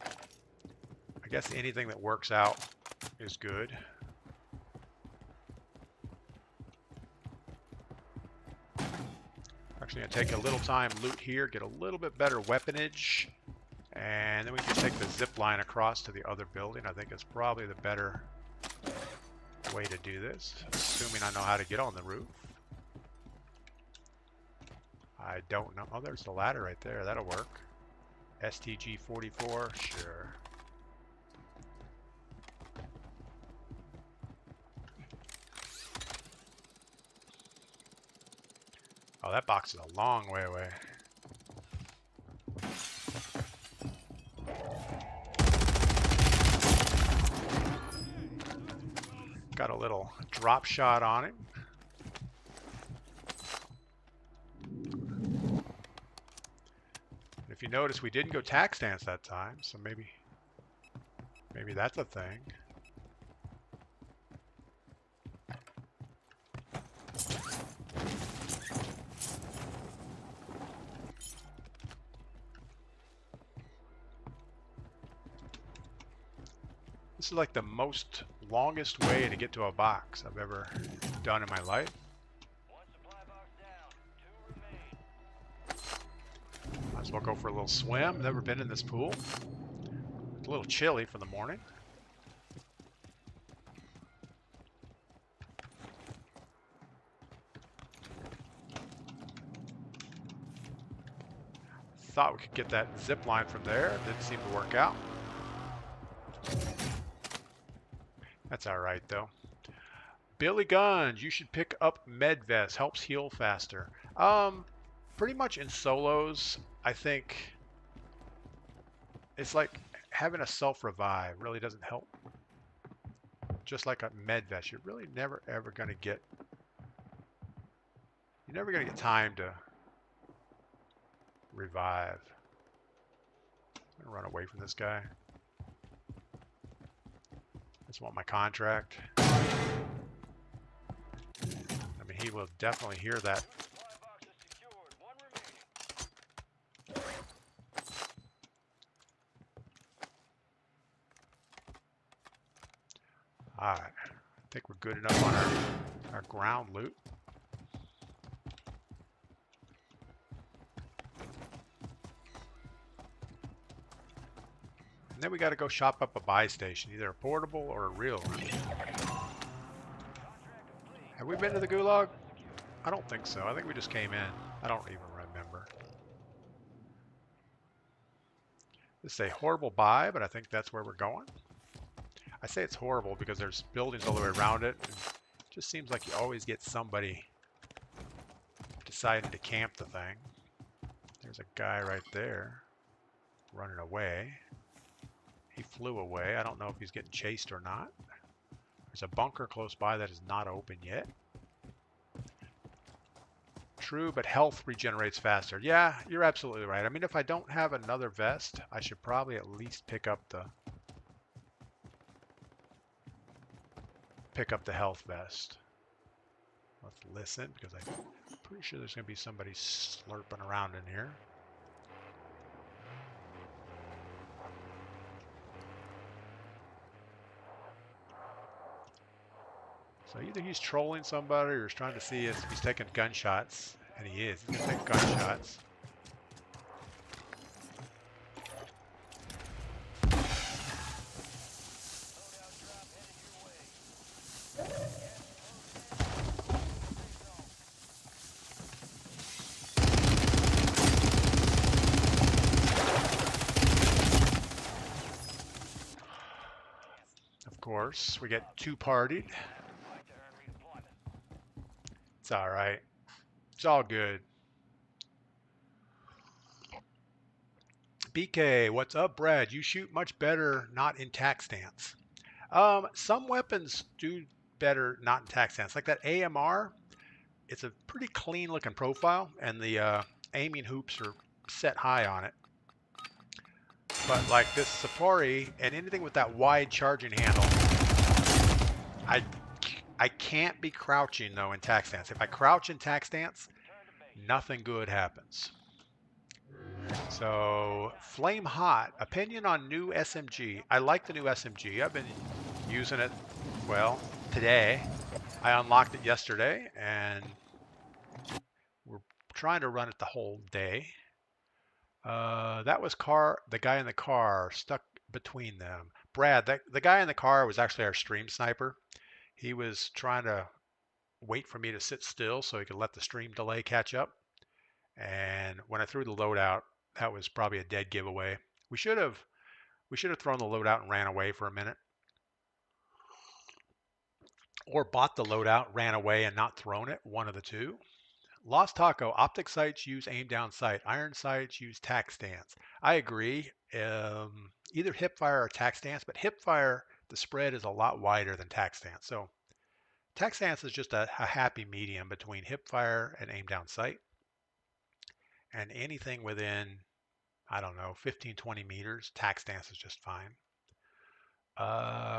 I guess anything that works out is good. Actually gonna take a little time, loot here, get a little bit better weaponage, and then we can take the zip line across to the other building. I think it's probably the better way to do this, assuming I know how to get on the roof. I don't know. Oh, there's the ladder right there. That'll work. STG 44, sure. Oh, that box is a long way away. Got a little drop shot on him. If you notice, we didn't go tac stance that time, so maybe that's a thing. This is like the most longest way to get to a box I've ever done in my life. One supply box down. 2 remain. Might as well go for a little swim. Never been in this pool. It's a little chilly for the morning. Thought we could get that zip line from there. It didn't seem to work out. That's all right though. Billy Guns, you should pick up med vest. Helps heal faster. Pretty much in solos, I think it's like having a self revive really doesn't help. Just like a med vest, you're really never ever gonna get. You're never gonna get time to revive. I'm gonna run away from this guy. Just want my contract. I mean, he will definitely hear that. Supply box is secured. 1 remaining. Alright. I think we're good enough on our ground loot. then we got to go shop up a buy station, either a portable or a real one. Have we been to the Gulag? I don't think so. I think we just came in. I don't even remember. This is a horrible buy, but I think that's where we're going. I say it's horrible because there's buildings all the way around it. And it just seems like you always get somebody deciding to camp the thing. There's a guy right there running away. He flew away. I don't know if he's getting chased or not. There's a bunker close by that is not open yet. True, but health regenerates faster. Yeah, you're absolutely right. I mean, if I don't have another vest, I should probably at least pick up the health vest. Let's listen, because I'm pretty sure there's going to be somebody slurping around in here. So either he's trolling somebody or he's trying to see if he's taking gunshots. And he is. He's going to take gunshots. Of course, we get two-partied. It's all right. It's all good. BK, what's up, Brad? You shoot much better not in tac stance. Some weapons do better not in tac stance. Like that AMR, it's a pretty clean looking profile, and the aiming hoops are set high on it. But like this Safari and anything with that wide charging handle, I can't be crouching though in tac stance. If I crouch in tac stance, nothing good happens. So Flame Hot, opinion on new SMG. I like the new SMG. I've been using it, well, today. I unlocked it yesterday and we're trying to run it the whole day. That was the guy in the car stuck between them. Brad, the guy in the car was actually our stream sniper. He was trying to wait for me to sit still so he could let the stream delay catch up. And when I threw the loadout, that was probably a dead giveaway. We should have thrown the loadout and ran away for a minute. Or bought the loadout, ran away, and not thrown it. One of the two. Lost Taco, optic sights use aim down sight. Iron sights use tac stance. I agree. Either hip fire or tac stance, but hip fire, the spread is a lot wider than tac stance. So tac stance is just a happy medium between hip fire and aim down sight. And anything within, I don't know, 15, 20 meters, tac stance is just fine.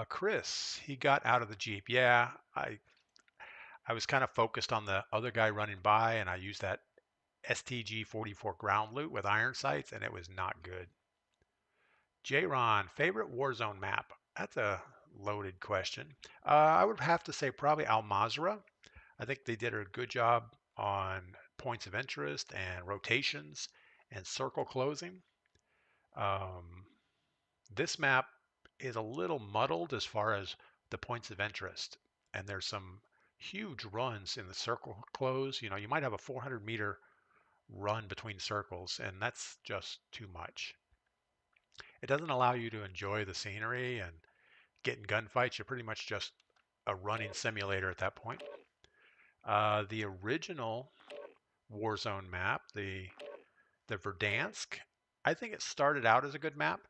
Chris, he got out of the Jeep. Yeah, I was kind of focused on the other guy running by, and I used that STG-44 ground loot with iron sights, and it was not good. J-Ron, favorite Warzone map? That's a loaded question. I would have to say probably Al Mazrah. I think they did a good job on points of interest and rotations and circle closing. This map is a little muddled as far as the points of interest, and there's some huge runs in the circle close. You know, you might have a 400-meter run between circles, and that's just too much. It doesn't allow you to enjoy the scenery and get in gunfights. You're pretty much just a running simulator at that point. The original Warzone map, the Verdansk, I think it started out as a good map,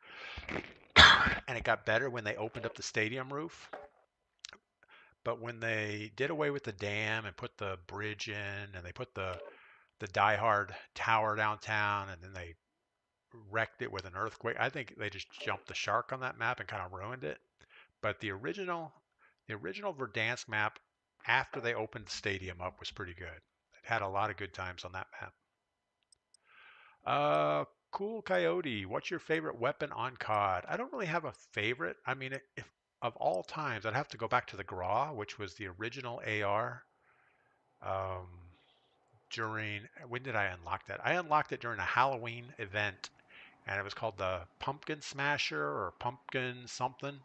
and it got better when they opened up the stadium roof. But when they did away with the dam and put the bridge in, and they put the Die Hard tower downtown, and then they wrecked it with an earthquake, I think they just jumped the shark on that map and kind of ruined it. But the original Verdansk map, after they opened the stadium up, was pretty good. It had a lot of good times on that map. Cool Coyote, what's your favorite weapon on COD? I don't really have a favorite. I mean, if of all times, I'd have to go back to the Gra, which was the original AR. When did I unlock that? I unlocked it during a Halloween event and it was called the Pumpkin Smasher or Pumpkin something.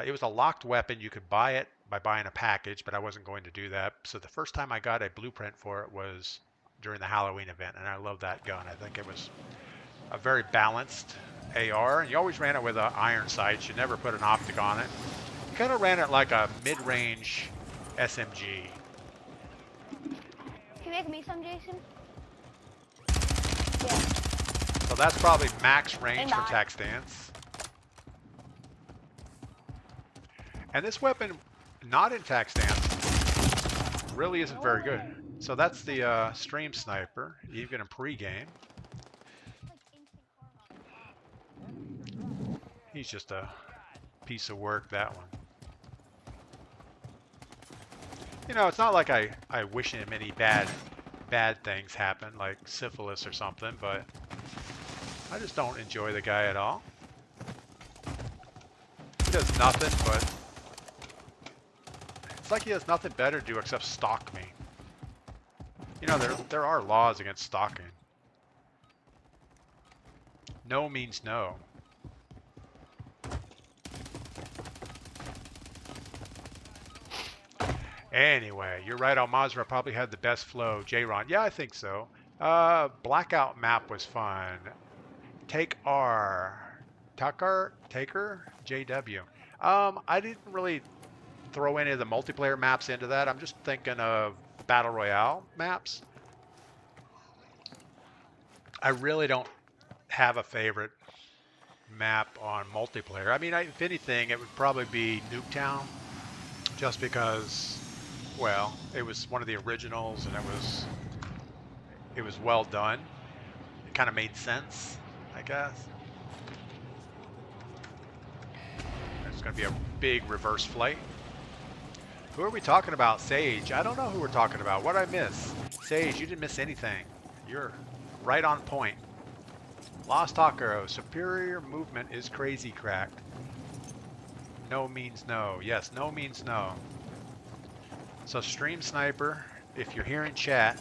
It was a locked weapon. You could buy it by buying a package, but I wasn't going to do that. So the first time I got a blueprint for it was during the Halloween event, and I love that gun. I think it was a very balanced AR, and you always ran it with iron sights. You never put an optic on it. You kind of ran it like a mid-range SMG. Can you make me some, Jason? So that's probably max range for not. tac stance. And this weapon, not in tac stance, really isn't very good. So that's the stream sniper, even in pre-game. He's just a piece of work, that one. You know, it's not like I wish him any bad things happen, like syphilis or something, but I just don't enjoy the guy at all. He does nothing but... It's like he has nothing better to do except stalk me. You know, there are laws against stalking. No means no. Anyway, you're right, Al-Mazrah probably had the best flow. J-Ron, yeah, I think so. Blackout map was fun. Take R. Taker? JW. I didn't really throw any of the multiplayer maps into that. I'm just thinking of Battle Royale maps. I really don't have a favorite map on multiplayer. I mean, if anything, it would probably be Nuketown, just because, well, it was one of the originals and it was well done. It kind of made sense, I guess. There's going to be a big reverse flight. Who are we talking about? Sage. I don't know who we're talking about. What did I miss? Sage, you didn't miss anything. You're right on point. Lost Takaro. Superior movement is crazy cracked. No means no. Yes, no means no. So stream sniper, if you're here in chat,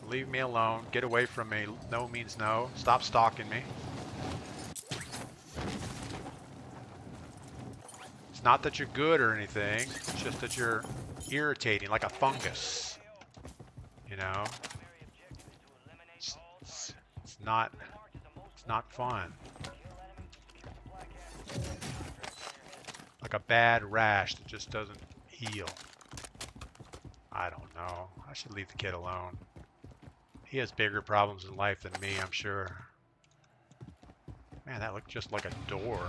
leave me alone. Get away from me. No means no. Stop stalking me. It's not that you're good or anything. It's just that you're irritating like a fungus. You know? It's not fun. Like a bad rash that just doesn't heal. I don't know. I should leave the kid alone. He has bigger problems in life than me, I'm sure. Man, that looked just like a door.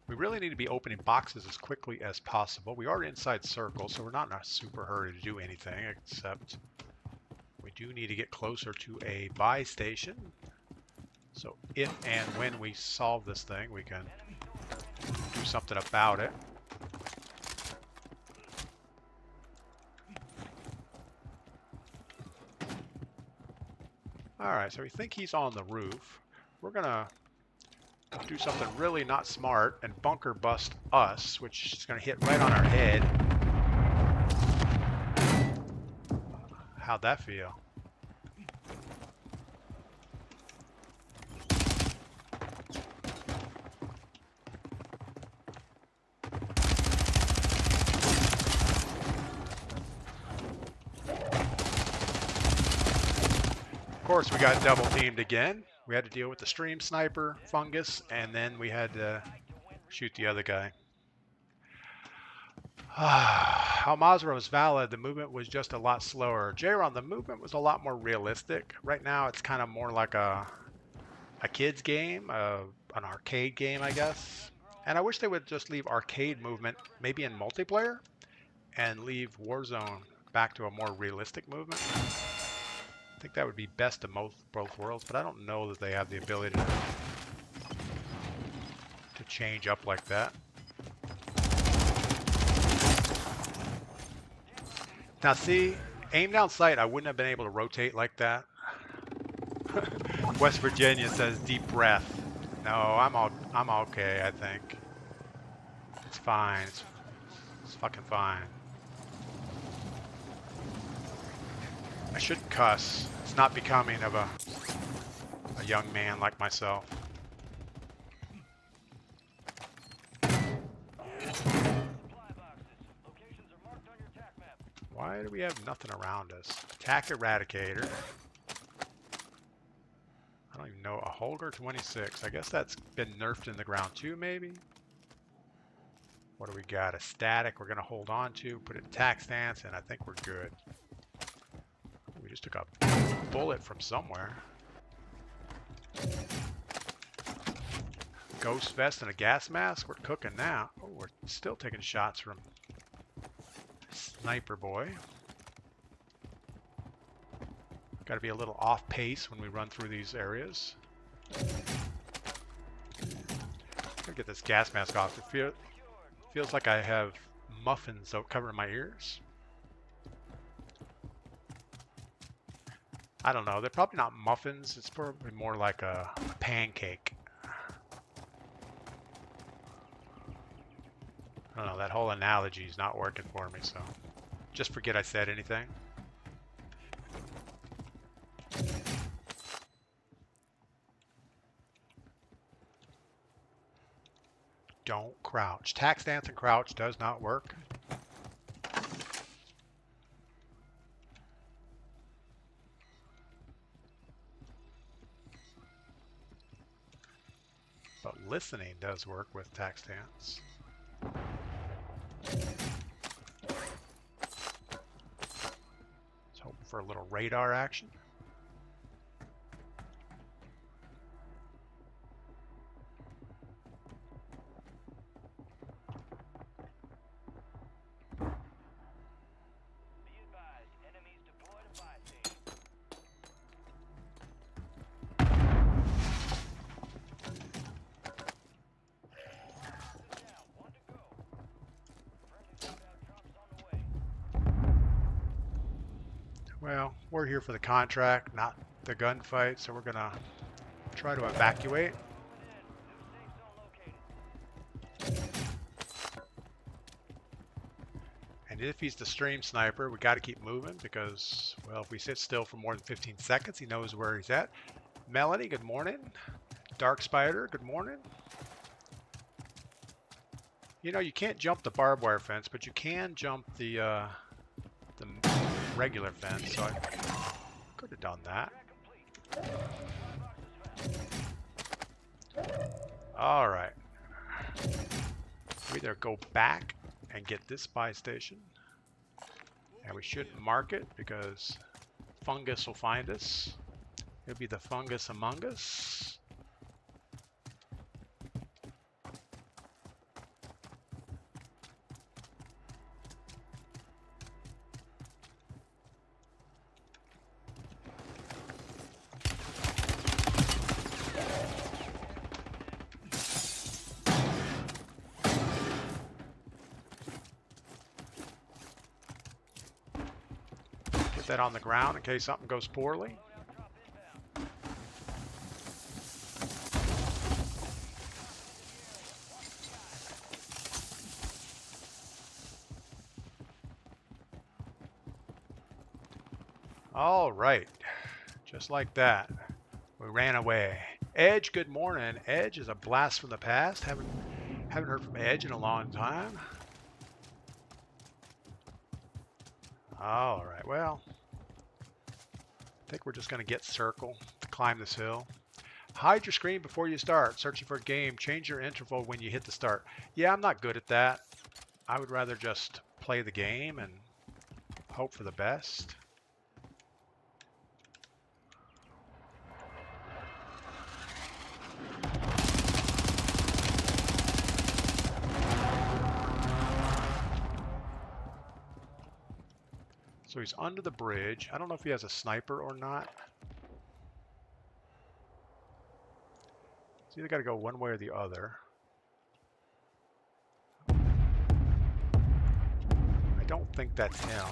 We really need to be opening boxes as quickly as possible. We are inside circle, so we're not in a super hurry to do anything, except we do need to get closer to a buy station. So if and when we solve this thing, we can do something about it. Alright, so we think he's on the roof. We're gonna do something really not smart and bunker bust us, which is gonna hit right on our head. How'd that feel? Of course, we got double teamed again. We had to deal with the stream sniper fungus, and then we had to shoot the other guy. Al-Mazrah was valid. The movement was just a lot slower. J-Ron, the movement was a lot more realistic. Right now, it's kind of more like a kid's game, an arcade game, I guess. And I wish they would just leave arcade movement maybe in multiplayer and leave Warzone back to a more realistic movement. I think that would be best of both worlds, but I don't know that they have the ability to change up like that. Now see, aim down sight, I wouldn't have been able to rotate like that. West Virginia says deep breath. No, I'm okay, I think. It's fine. It's fucking fine. I shouldn't cuss. It's not becoming of a young man like myself. Why do we have nothing around us? Attack Eradicator. I don't even know. A Holger 26. I guess that's been nerfed in the ground too, maybe? What do we got? A static we're going to hold on to. Put it in attack stance, and I think we're good. We just took a bullet from somewhere. Ghost vest and a gas mask. We're cooking now. Oh, we're still taking shots from Sniper Boy. Got to be a little off pace when we run through these areas. Gotta get this gas mask off. It feels like I have muffins covering my ears. I don't know. They're probably not muffins. It's probably more like a pancake. I don't know. That whole analogy is not working for me, so just forget I said anything. Don't crouch. Tack stance and crouch does not work. But listening does work with tack stance. Let's hope for a little radar action. Well, we're here for the contract, not the gunfight, so we're gonna try to evacuate. And if he's the stream sniper, we got to keep moving because, well, if we sit still for more than 15 seconds, he knows where he's at. Melanie, good morning. Dark Spider, good morning. You know, you can't jump the barbed wire fence, but you can jump the regular fence, so I could have done that. All right. We either go back and get this buy station, and we shouldn't mark it because fungus will find us. It'll be the fungus among us. That on the ground in case something goes poorly. All right, just like that, we ran away. Edge, good morning. Edge is a blast from the past. Haven't heard from Edge in a long time. All right, well, I think we're just going to get circle to climb this hill. Hide your screen before you start. Searching for a game. Change your interval when you hit the start. Yeah, I'm not good at that. I would rather just play the game and hope for the best. So he's under the bridge. I don't know if he has a sniper or not. He's either got to go one way or the other. I don't think that's him.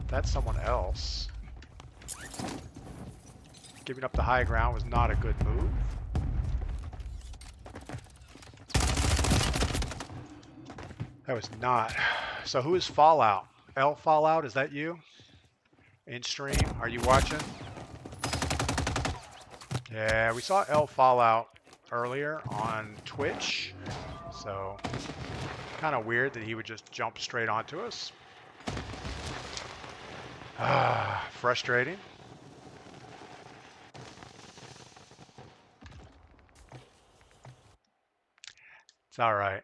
That's someone else. Giving up the high ground was not a good move. That was not. So who is Fallout? L Fallout, is that you? In stream? Are you watching? Yeah, we saw L Fallout earlier on Twitch. So kind of weird that he would just jump straight onto us. Frustrating. It's all right.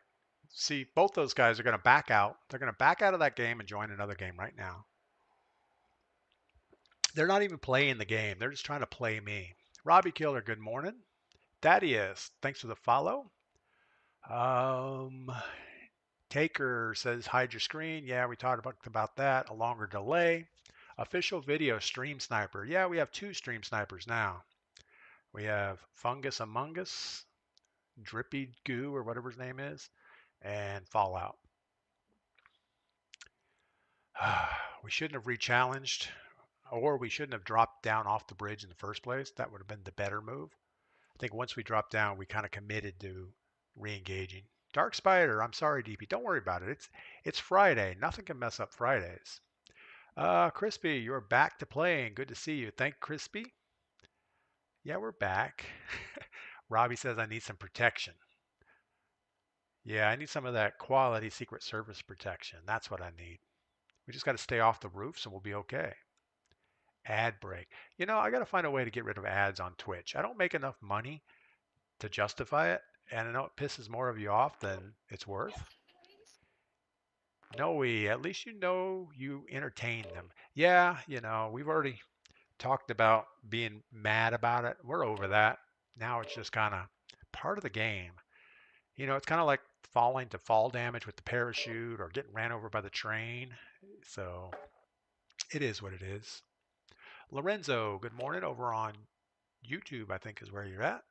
See, both those guys are going to back out. They're going to back out of that game and join another game right now. They're not even playing the game. They're just trying to play me. Robbie Killer, good morning. Thaddeus, thanks for the follow. Taker says hide your screen. Yeah, we talked about that. A longer delay. Official video stream sniper. Yeah, we have 2 stream snipers now. We have Fungus Among Us, Drippy Goo or whatever his name is, and Fallout. We shouldn't have re-challenged, or we shouldn't have dropped down off the bridge in the first place. That would have been the better move. I think once we dropped down, we kind of committed to re-engaging. Dark Spider, I'm sorry, DP. Don't worry about it. It's Friday. Nothing can mess up Fridays. Crispy, you're back to playing. Good to see you. Thank Crispy. Yeah, we're back. Robbie says I need some protection. Yeah, I need some of that quality Secret Service protection. That's what I need. We just got to stay off the roofs and we'll be okay. Ad break. You know, I got to find a way to get rid of ads on Twitch. I don't make enough money to justify it, and I know it pisses more of you off than it's worth. Noe, at least you know you entertain them. Yeah, you know, we've already talked about being mad about it. We're over that. Now it's just kind of part of the game. You know, it's kind of like falling to fall damage with the parachute or getting ran over by the train. So it is what it is. Lorenzo, good morning over on YouTube, I think is where you're at.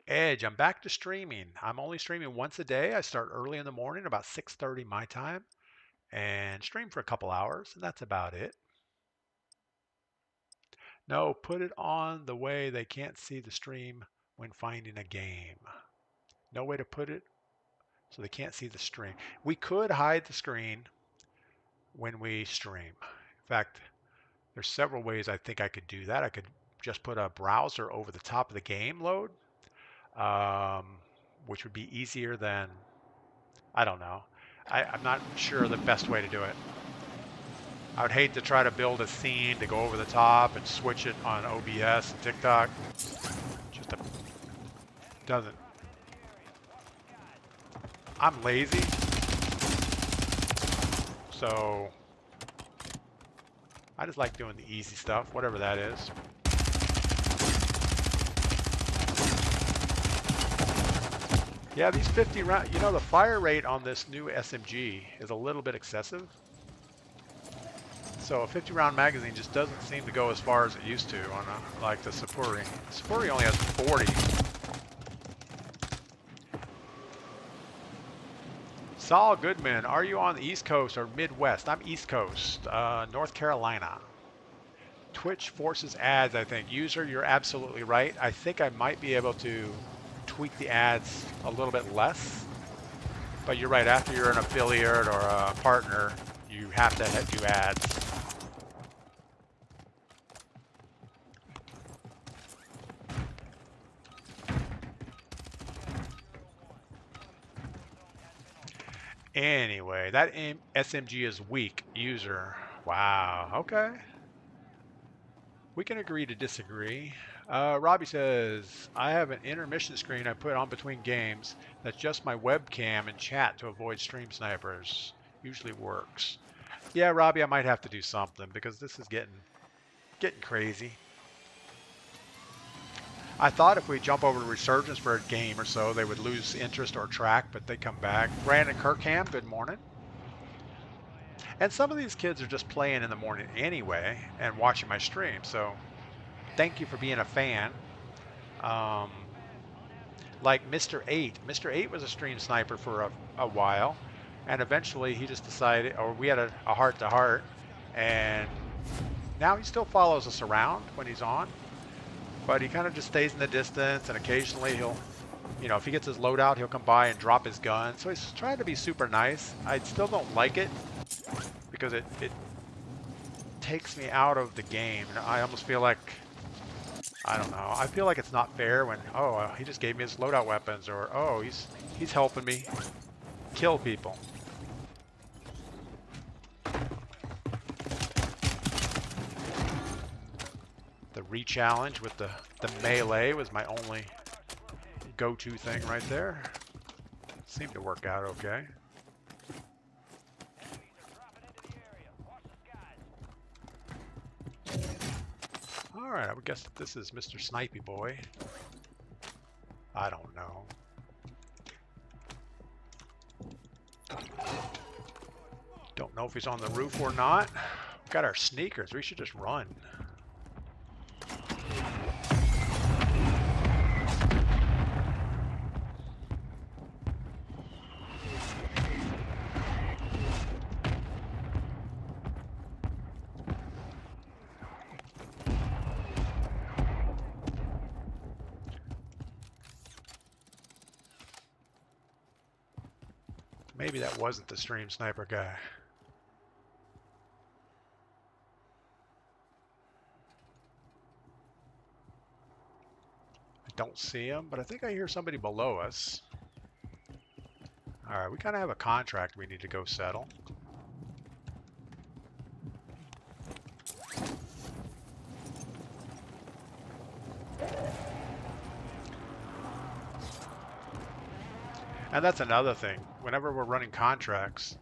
Edge, I'm back to streaming. I'm only streaming once a day. I start early in the morning, about 6:30 my time, and stream for a couple hours, and that's about it. No, put it on the way they can't see the stream when finding a game. No way to put it so they can't see the stream. We could hide the screen when we stream. In fact, there's several ways I think I could do that. I could just put a browser over the top of the game load, which would be easier than, I don't know. I'm not sure the best way to do it. I would hate to try to build a scene to go over the top and switch it on OBS and TikTok. Just doesn't. I'm lazy, so I just like doing the easy stuff, whatever that is. Yeah, these 50 round, you know, the fire rate on this new SMG is a little bit excessive. So a 50 round magazine just doesn't seem to go as far as it used to on like the Sapuri. Sapuri only has 40. Saul Goodman, are you on the East Coast or Midwest? I'm East Coast, North Carolina. Twitch forces ads, I think. User, you're absolutely right. I think I might be able to tweak the ads a little bit less. But you're right, after you're an affiliate or a partner, you have to do ads. Anyway, that SMG is weak. User. Wow. Okay. We can agree to disagree. Robbie says, I have an intermission screen I put on between games. That's just my webcam and chat to avoid stream snipers. Usually works. Yeah, Robbie, I might have to do something because this is getting crazy. I thought if we jump over to Resurgence for a game or so, they would lose interest or track, but they come back. Brandon Kirkham, good morning. And some of these kids are just playing in the morning anyway and watching my stream, so thank you for being a fan. Like Mr. 8. Mr. 8 was a stream sniper for a while, and eventually he just decided, or we had a heart-to-heart, and now he still follows us around when he's on. But he kind of just stays in the distance, and occasionally he'll You know, if he gets his loadout, he'll come by and drop his gun. So he's trying to be super nice. I still don't like it because it takes me out of the game. And I almost feel like, I don't know. I feel like it's not fair when, oh, he just gave me his loadout weapons, or oh, he's helping me kill people. The re-challenge with the melee was my only go-to thing right there. Seemed to work out okay. Alright, I would guess that this is Mr. Snipey Boy. I don't know. Don't know if he's on the roof or not. We've got our sneakers. We should just run. Maybe that wasn't the stream sniper guy. I don't see him, but I think I hear somebody below us. Alright, we kind of have a contract we need to go settle. And that's another thing. Whenever we're running contracts,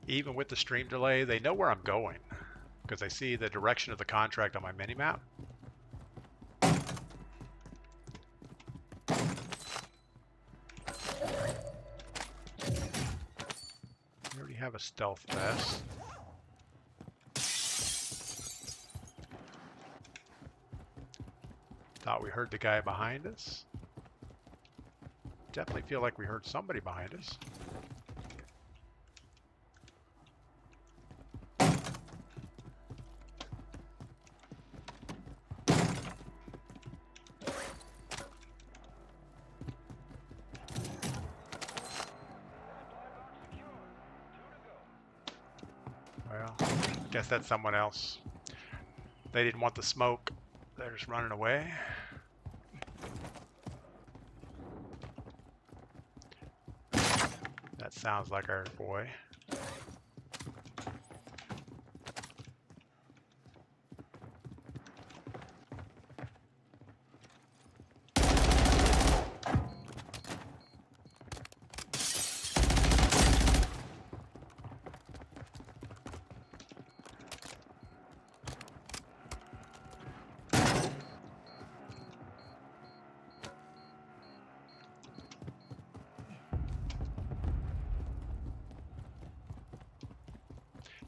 even with the stream delay, they know where I'm going because they see the direction of the contract on my minimap. We already have a stealth vest. Thought we heard the guy behind us. Definitely feel like we heard somebody behind us. Well, guess that's someone else. They didn't want the smoke. They're just running away. That sounds like our boy.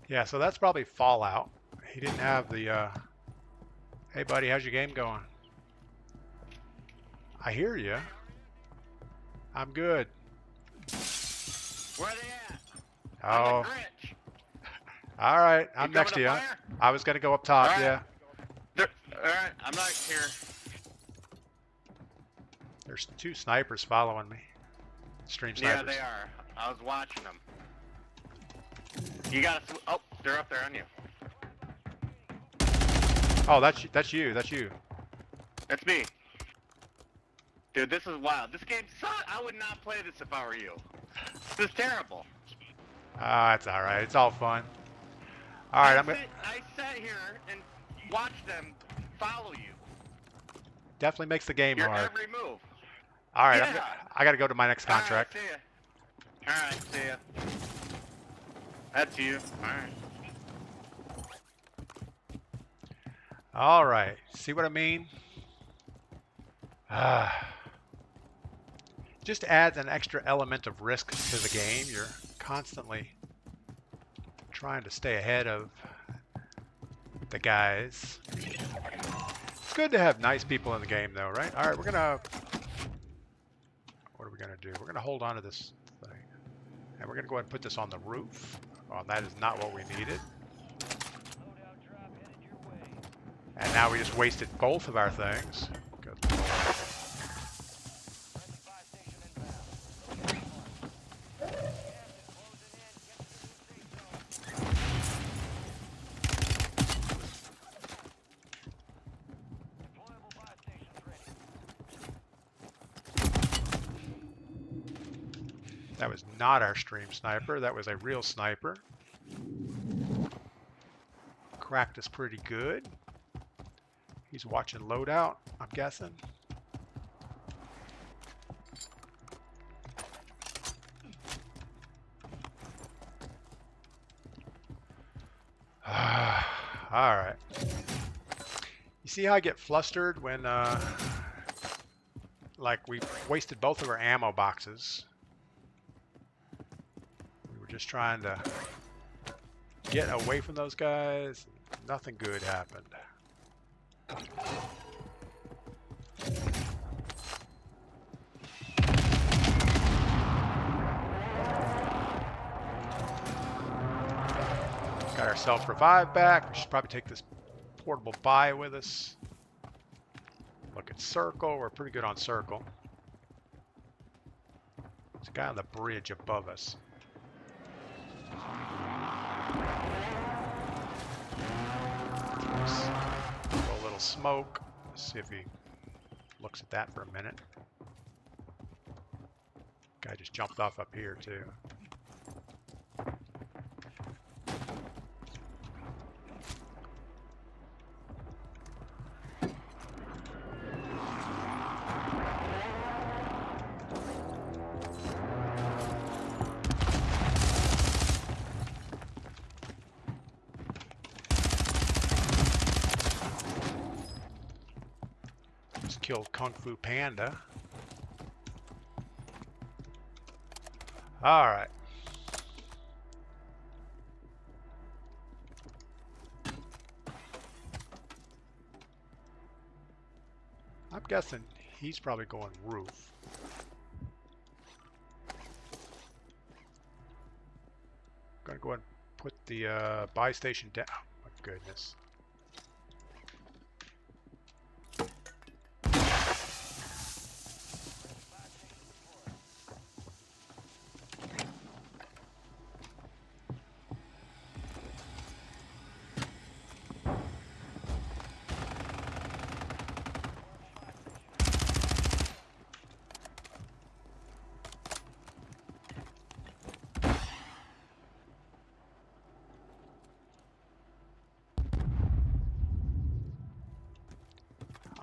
Yeah, so that's probably Fallout. He didn't have the, hey buddy, how's your game going? I hear you. I'm good. Where are they at? Oh, I'm the Grinch. all right. I'm You next to coming you. up higher? I was going to go up top, All right. yeah. All right, I'm not here. There's two snipers following me. Stream snipers. Yeah, they are. I was watching them. You gotta. Oh, they're up there on you. Oh, that's you. That's you. That's me. Dude, this is wild. This game sucks. I would not play this if I were you. This is terrible. Ah, it's all right. It's all fun. All right, I sat here and watched them follow you. definitely makes the game Your hard. every move. All right, Yeah. I got to go to my next contract. All right, see ya. That's you. All right. All right. See what I mean? Just adds an extra element of risk to the game. You're constantly trying to stay ahead of the guys. It's good to have nice people in the game, though, right? All right, we're gonna. What are we gonna do? We're gonna hold on to this thing, and we're gonna go ahead and put this on the roof. Well, that is not what we needed. And now we just wasted both of our things. Good. That was not our stream sniper. That was a real sniper. Cracked us pretty good. He's watching loadout, I'm guessing. All right. You see how I get flustered when, like, we wasted both of our ammo boxes. We were just trying to get away from those guys. Nothing good happened. Got our self-revive back. We should probably take this portable buy with us. Look at circle. We're pretty good on circle. There's a guy on the bridge above us. Throw a little smoke. Let's see if he looks at that for a minute. Guy just jumped off up here too. Killed Kung Fu Panda. All right. I'm guessing he's probably going roof. Gonna go ahead and put the buy station down. Oh my goodness.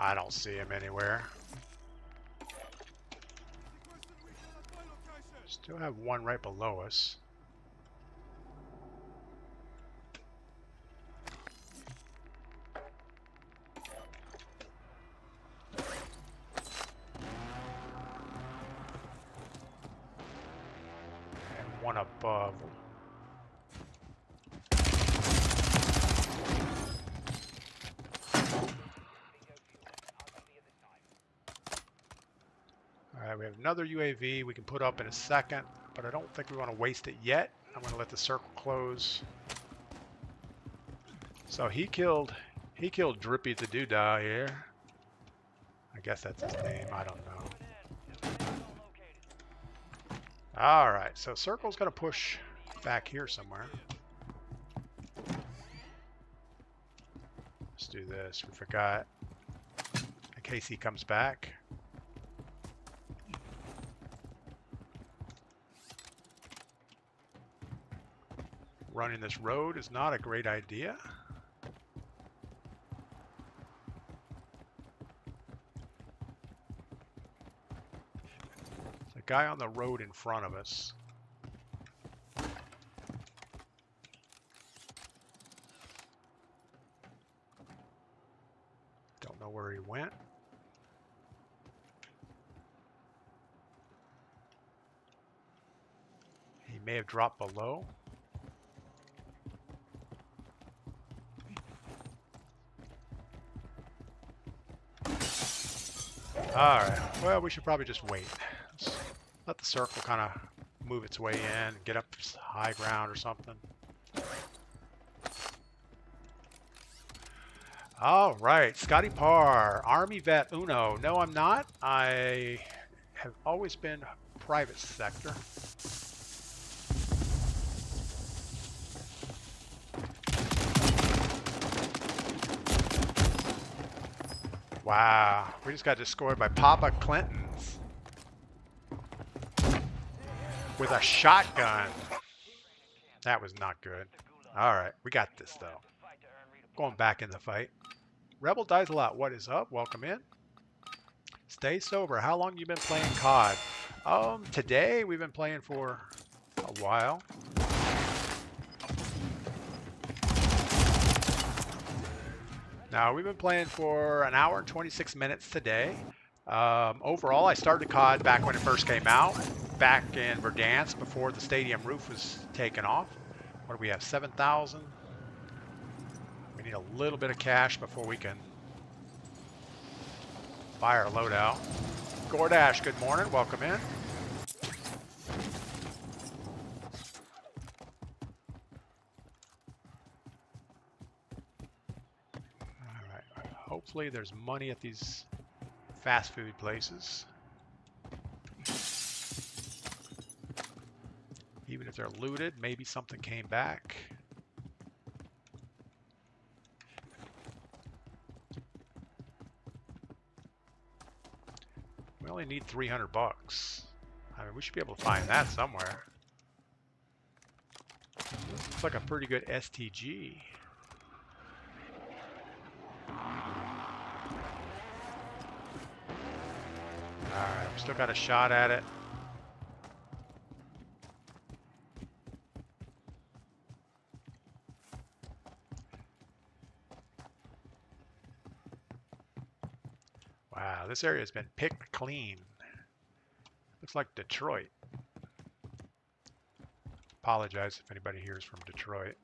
I don't see him anywhere. Still have one right below us. And one above. Alright, we have another UAV we can put up in a second, but I don't think we want to waste it yet. I'm going to let the circle close. So he killed Drippy the Doodah here. I guess that's his name, I don't know. Alright, so circle's going to push back here somewhere. Let's do this, we forgot. In case he comes back. Running this road is not a great idea. There's a guy on the road in front of us. Don't know where he went. He may have dropped below. Alright, well, we should probably just wait. Let's let the circle kind of move its way in, get up high ground or something. Alright, Scotty Parr, Army Vet Uno. No, I'm not. I have always been private sector. Wow, we just got destroyed by Papa Clinton's. with a shotgun. That was not good. All right, we got this though. Going back in the fight. Rebel dies a lot. What is up? Welcome in. Stay sober. How long you been playing COD? Today we've been playing for a while. Now we've been playing for an hour and 26 minutes today. Overall, I started COD back when it first came out, back in Verdansk before the stadium roof was taken off. What do we have? 7,000. We need a little bit of cash before we can buy our loadout. Gordash, good morning. Welcome in. All right. Hopefully there's money at these fast food places. Even if they're looted, maybe something came back. We only need 300 bucks. I mean, we should be able to find that somewhere. Looks like a pretty good STG. Alright, we still got a shot at it. Wow, this area has been picked clean. Looks like Detroit. Apologize if anybody here is from Detroit.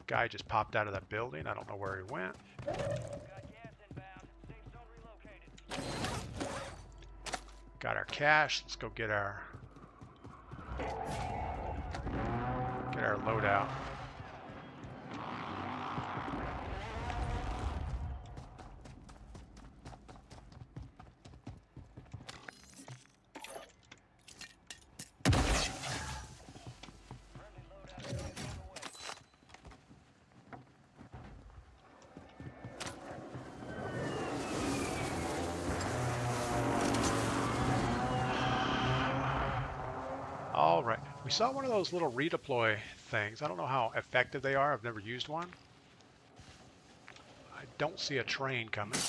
Guy just popped out of that building. I don't know where he went. Got gas inbound. Safe zone relocated. Got our cash. Let's go get our loadout. All right, we saw one of those little redeploy things. I don't know how effective they are. I've never used one. I don't see a train coming.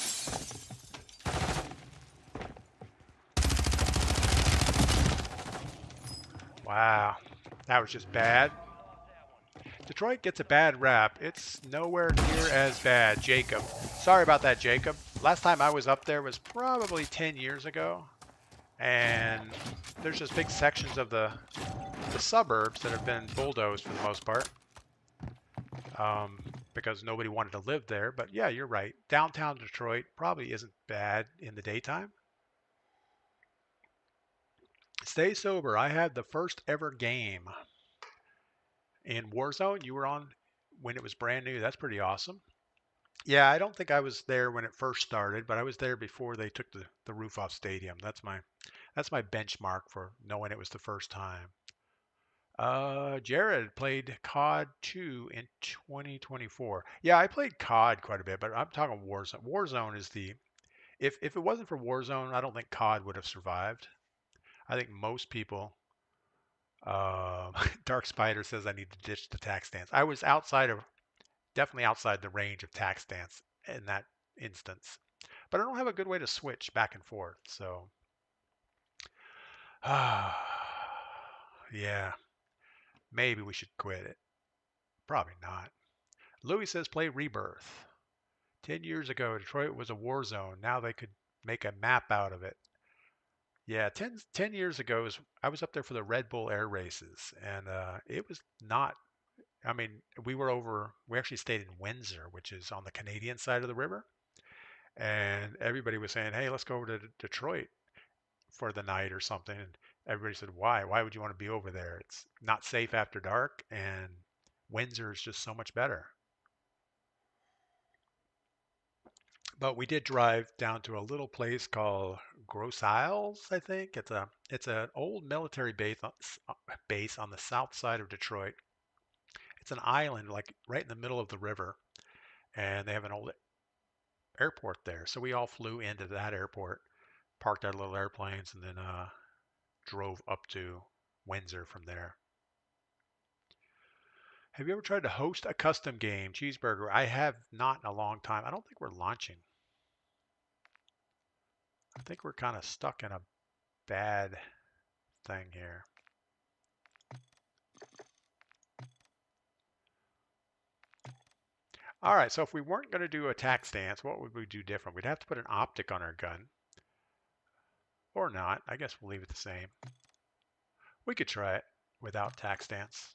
Wow, that was just bad. Detroit gets a bad rap. It's nowhere near as bad. Jacob. Sorry about that, Jacob. Last time I was up there was probably 10 years ago. And there's just big sections of the suburbs that have been bulldozed for the most part. Because nobody wanted to live there. But yeah, you're right. Downtown Detroit probably isn't bad in the daytime. Stay sober. I had the first ever game in Warzone. You were on when it was brand new. That's pretty awesome. Yeah, I don't think I was there when it first started, but I was there before they took the roof off stadium. That's my benchmark for knowing it was the first time. Jared played COD 2 in 2024. Yeah, I played COD quite a bit, but I'm talking Warzone. Warzone is if it wasn't for Warzone, I don't think COD would have survived. I think most people. Dark Spider says I need to ditch the tax stance. I was definitely outside the range of tax stance in that instance, but I don't have a good way to switch back and forth. So, yeah, maybe we should quit it. Probably not. Louis says play Rebirth. 10 years ago, Detroit was a war zone. Now they could make a map out of it. Yeah, 10 years ago, I was up there for the Red Bull Air Races, and it was not. I mean, we actually stayed in Windsor, which is on the Canadian side of the river, and everybody was saying, hey, let's go over to Detroit for the night or something. And everybody said, why? Why would you want to be over there? It's not safe after dark, and Windsor is just so much better. But we did drive down to a little place called Grosse Isles, I think. It's an old military base on the south side of Detroit. It's an island, like right in the middle of the river, and they have an old airport there. So we all flew into that airport. parked our little airplanes, and then drove up to Windsor from there. Have you ever tried to host a custom game, Cheeseburger? I have not in a long time. I don't think we're launching. I think we're kind of stuck in a bad thing here. All right, so if we weren't going to do a tac stance, what would we do different? We'd have to put an optic on our gun. Or not. I guess we'll leave it the same. We could try it without tac stance.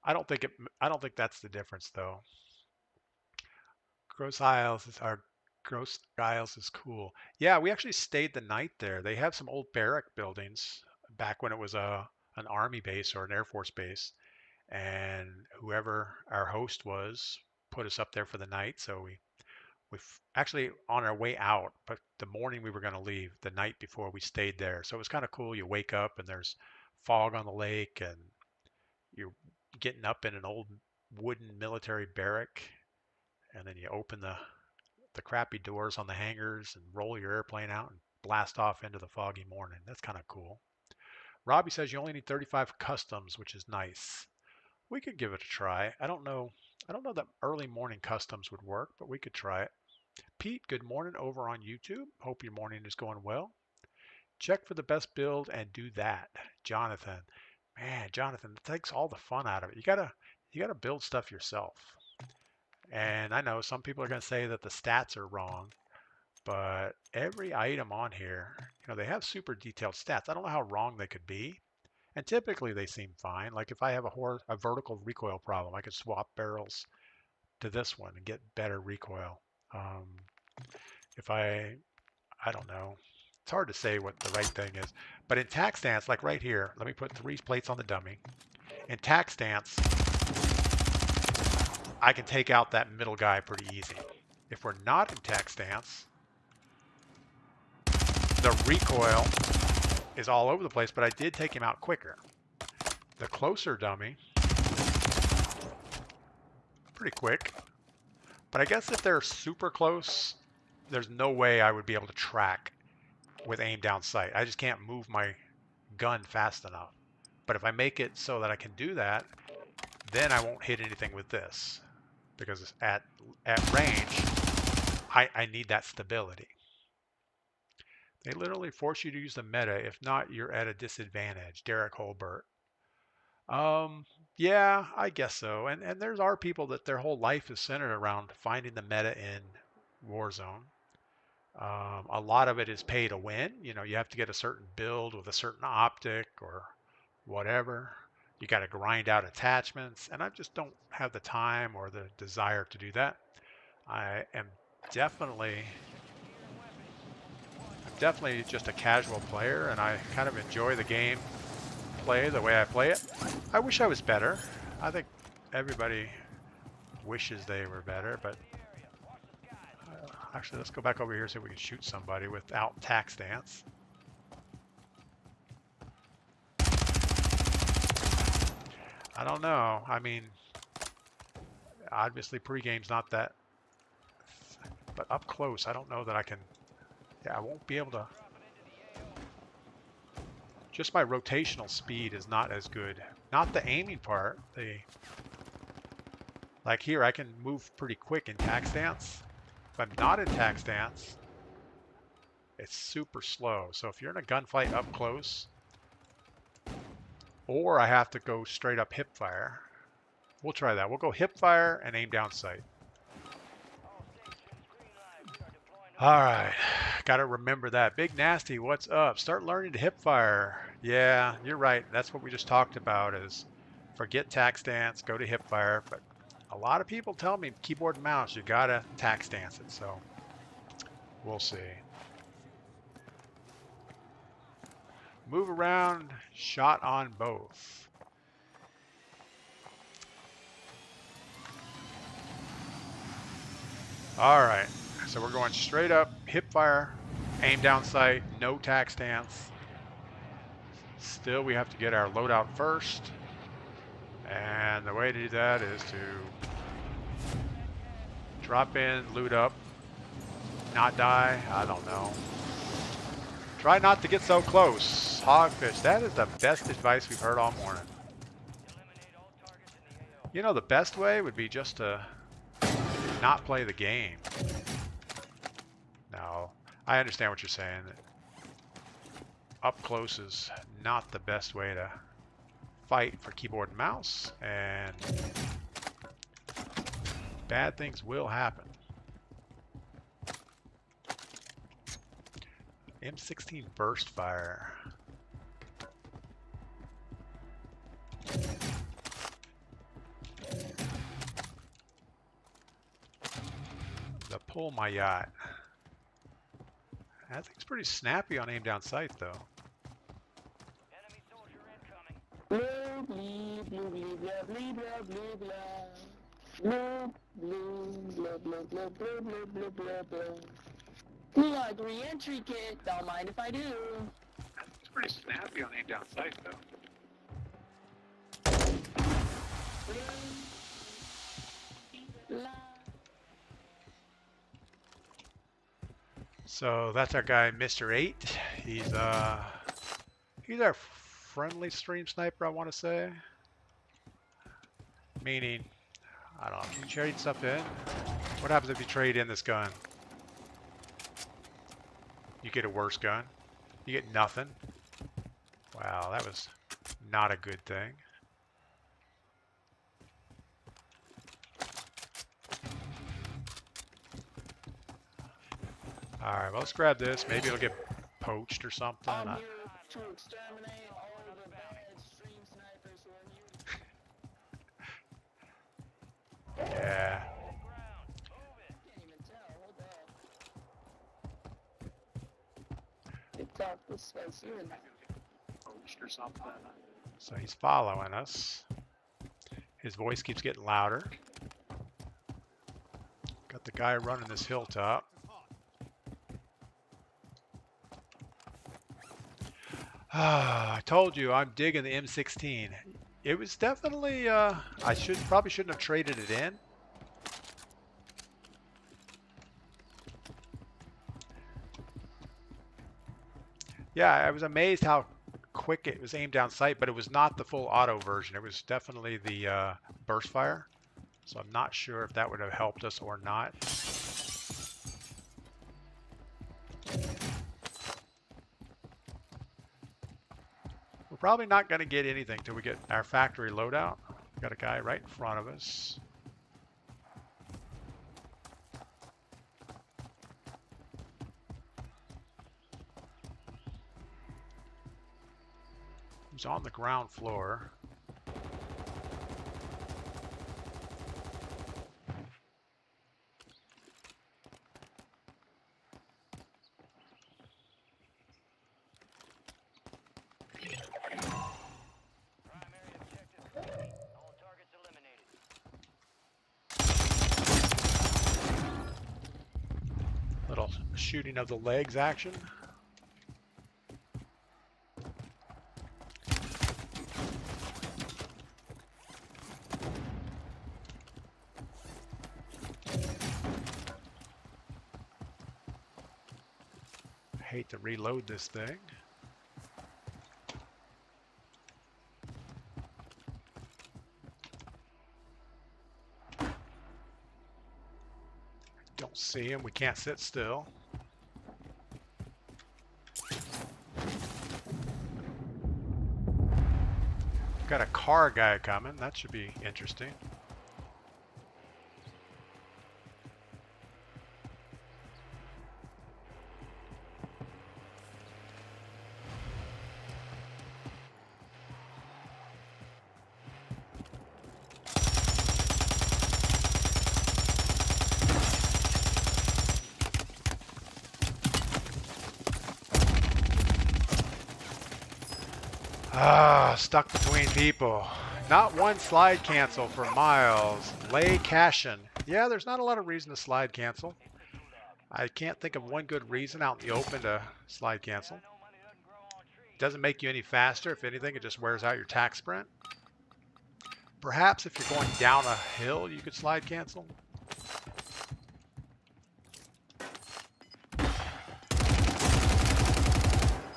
I don't think that's the difference though. Gross Isles is cool. Yeah, we actually stayed the night there. They have some old barrack buildings back when it was an army base or an air force base, and whoever our host was put us up there for the night. So we actually on our way out, but the morning we were going to leave, the night before we stayed there. So it was kind of cool. You wake up and there's fog on the lake, and you're getting up in an old wooden military barrack, and then you open the crappy doors on the hangars and roll your airplane out and blast off into the foggy morning. That's kind of cool. Robbie says you only need 35 customs, which is nice. We could give it a try. I don't know that early morning customs would work, but we could try it. Pete, good morning over on YouTube. Hope your morning is going well. Check for the best build and do that. Jonathan. Man, Jonathan, it takes all the fun out of it. You gotta build stuff yourself. And I know some people are gonna say that the stats are wrong, but every item on here, they have super detailed stats. I don't know how wrong they could be. And typically they seem fine. Like if I have a vertical recoil problem, I could swap barrels to this one and get better recoil. If I don't know. It's hard to say what the right thing is. But in tac stance, like right here, let me put 3 plates on the dummy. In tac stance, I can take out that middle guy pretty easy. If we're not in tac stance, the recoil is all over the place, but I did take him out quicker. The closer dummy, pretty quick. But I guess if they're super close, there's no way I would be able to track with aim down sight. I just can't move my gun fast enough. But if I make it so that I can do that, then I won't hit anything with this. Because at range, I need that stability. They literally force you to use the meta. If not, you're at a disadvantage. Derek Holbert. Yeah, I guess so. And there's are people that their whole life is centered around finding the meta in Warzone. A lot of it is pay to win. You have to get a certain build with a certain optic or whatever. You got to grind out attachments, and I just don't have the time or the desire to do that. I am definitely just a casual player, and I kind of enjoy the game play the way I play it. I wish I was better. I think everybody wishes they were better, but actually, let's go back over here and see if we can shoot somebody without tac stance. I don't know. I mean, obviously pre-game's not that, but up close, I don't know that I can. Yeah, I won't be able to. Just my rotational speed is not as good. Not the aiming part. Like here, I can move pretty quick in tac stance. If I'm not in tac stance, it's super slow. So if you're in a gunfight up close, or I have to go straight up hip fire, we'll try that. We'll go hip fire and aim down sight. All right, got to remember that. Big Nasty, what's up? Start learning to hip fire. Yeah, you're right. That's what we just talked about is forget tac stance, go to hip fire. But a lot of people tell me keyboard and mouse, you got to tac stance it. So we'll see. Move around, shot on both. All right. So we're going straight up, hip fire, aim down sight, no tac stance. Still, we have to get our loadout first. And the way to do that is to drop in, loot up, not die? I don't know. Try not to get so close. Hogfish, that is the best advice we've heard all morning. Eliminate all targets in the AO. You know, the best way would be just to not play the game. No, I understand what you're saying. Up close is not the best way to fight for keyboard and mouse, and bad things will happen. M16 burst fire. The pull my yacht. That thing's pretty snappy on aim down sight though. Enemy soldier incoming. Blue, blue, blue, blue, blue, blue, blue, blue, blue, blue, blue, blue, blue, blue, blue, blue, blue. Like re-entry kit, don't mind if I do. It's pretty snappy on aim down sight though. So that's our guy, Mr. 8. He's our friendly stream sniper, I want to say. Meaning, I don't know, can you trade stuff in? What happens if you trade in this gun? You get a worse gun. You get nothing. Wow, that was not a good thing. Alright, well, let's grab this. Maybe it'll get poached or something. I'm here to exterminate all the bad stream snipers who are new. Yeah. Can't even tell, hold up. It's off this way soon. Poached or something. So he's following us. His voice keeps getting louder. Got the guy running this hilltop. I told you I'm digging the M16. It was definitely I probably shouldn't have traded it in. Yeah, I was amazed how quick it was aimed down sight, but it was not the full auto version. It was definitely the burst fire. So I'm not sure if that would have helped us or not. We're probably not going to get anything till we get our factory loadout. We got a guy right in front of us. He's on the ground floor. Primary objective complete. All targets eliminated. Little shooting of the legs action. Hate to reload this thing. Don't see him. We can't sit still. Got a car guy coming. That should be interesting. Stuck between people. Not one slide cancel for miles. Lay cashin'. Yeah, there's not a lot of reason to slide cancel. I can't think of one good reason out in the open to slide cancel. Doesn't make you any faster. If anything, it just wears out your tack sprint. Perhaps if you're going down a hill, you could slide cancel.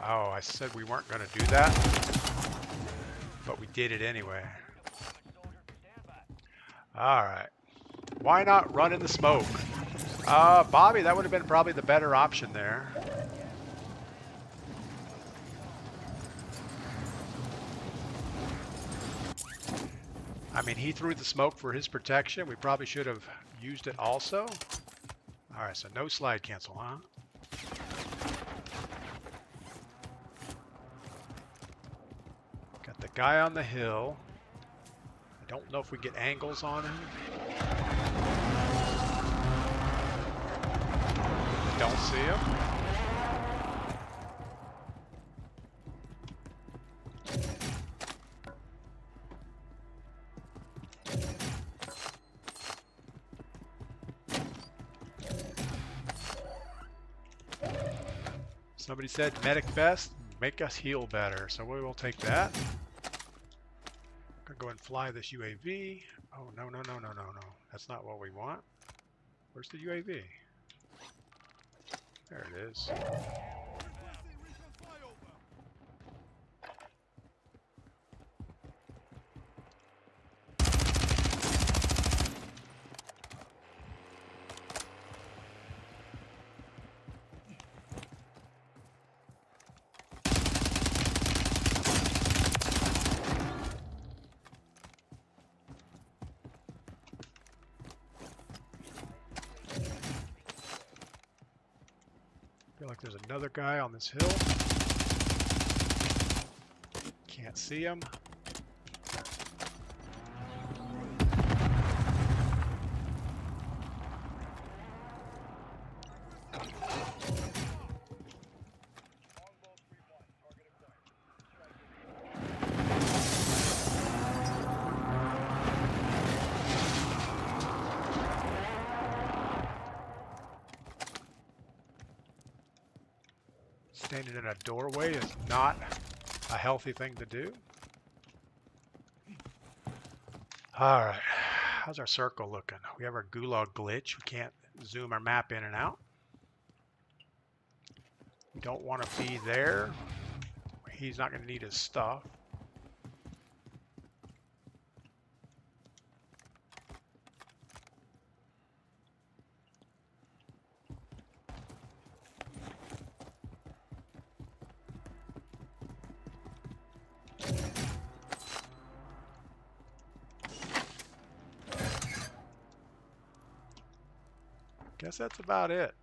Oh, I said we weren't going to do that, but we did it anyway. All right. Why not run in the smoke? Bobby, that would have been probably the better option there. I mean, he threw the smoke for his protection. We probably should have used it also. All right, so no slide cancel, huh? Got the guy on the hill. I don't know if we get angles on him. Don't see him. Somebody said medic best, make us heal better. So we will take that. Gonna go and fly this UAV. Oh, no. That's not what we want. Where's the UAV? There it is. Feel like there's another guy on this hill. Can't see him. Standing in a doorway is not a healthy thing to do. All right, how's our circle looking? We have our gulag glitch. We can't zoom our map in and out. We don't want to be there. He's not going to need his stuff. Guess that's about it.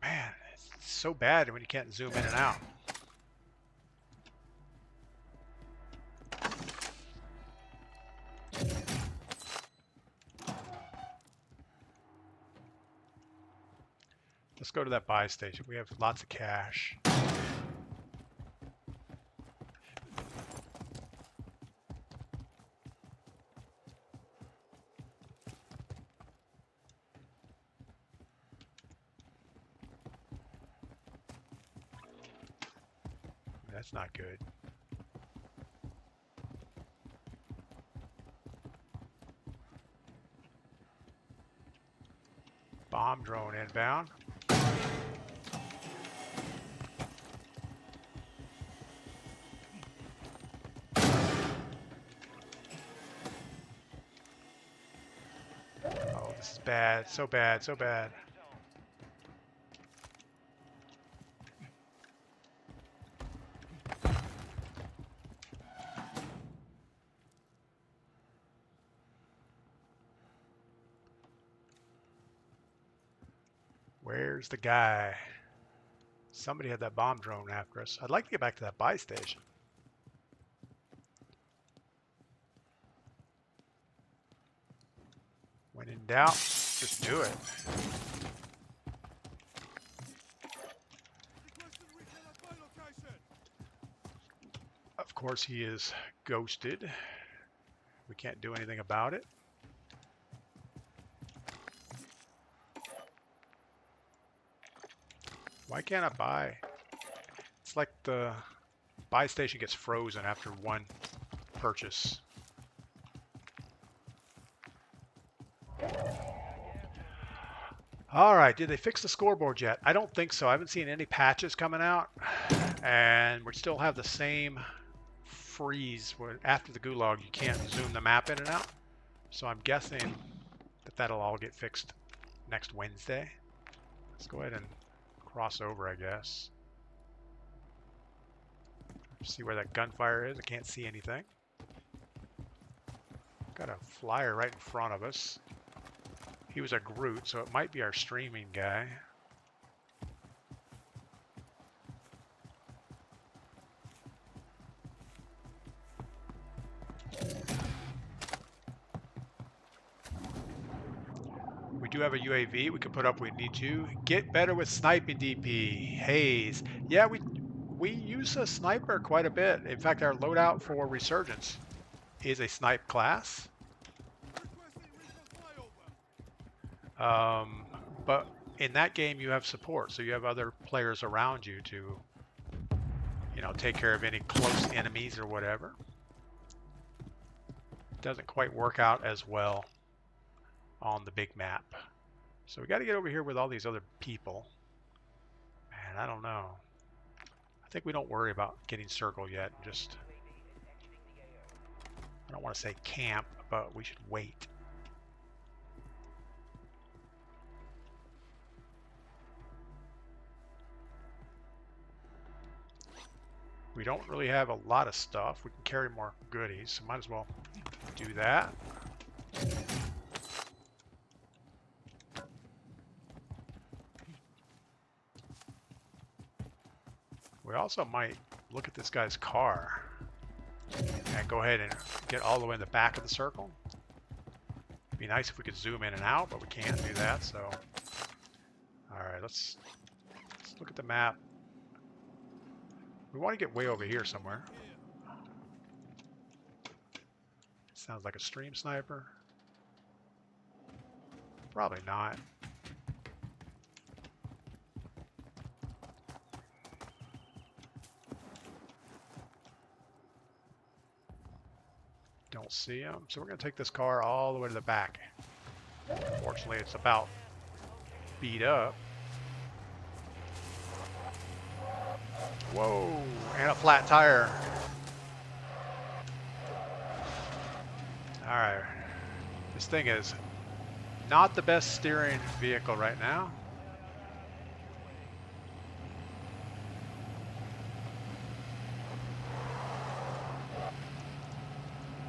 Man, it's so bad when you can't zoom in and out. Let's go to that buy station. We have lots of cash. That's not good. Bomb drone inbound. Oh, this is bad. So bad, so bad. Where's the guy? Somebody had that bomb drone after us. I'd like to get back to that buy station. When in doubt, just do it. Of course, he is ghosted. We can't do anything about it. Why can't I buy? It's like the buy station gets frozen after one purchase. All right, did they fix the scoreboard yet? I don't think so. I haven't seen any patches coming out, and we still have the same freeze where after the gulag you can't zoom the map in and out. So I'm guessing that that'll all get fixed next Wednesday. Let's go ahead and cross over, I guess. See where that gunfire is. I can't see anything. Got a flyer right in front of us. He was a Groot, so it might be our streaming guy. We do have a UAV we can put up when we need to. Get better with sniping, DP. Hayes. Yeah, we use a sniper quite a bit. In fact, our loadout for Resurgence is a snipe class. But in that game you have support, so you have other players around you to, you know, take care of any close enemies or whatever. Doesn't quite work out as well on the big map. So we got to get over here with all these other people. And I don't know. I think we don't worry about getting circle yet. Just, I don't want to say camp, but we should wait. We don't really have a lot of stuff. We can carry more goodies, so might as well do that. We also might look at this guy's car and go ahead and get all the way in the back of the circle. It'd be nice if we could zoom in and out, but we can't do that, so. All right, let's look at the map. We want to get way over here somewhere. Sounds like a stream sniper. Probably not. Don't see him. So we're going to take this car all the way to the back. Fortunately, it's about beat up. Whoa, and a flat tire. All right, this thing is not the best steering vehicle right now.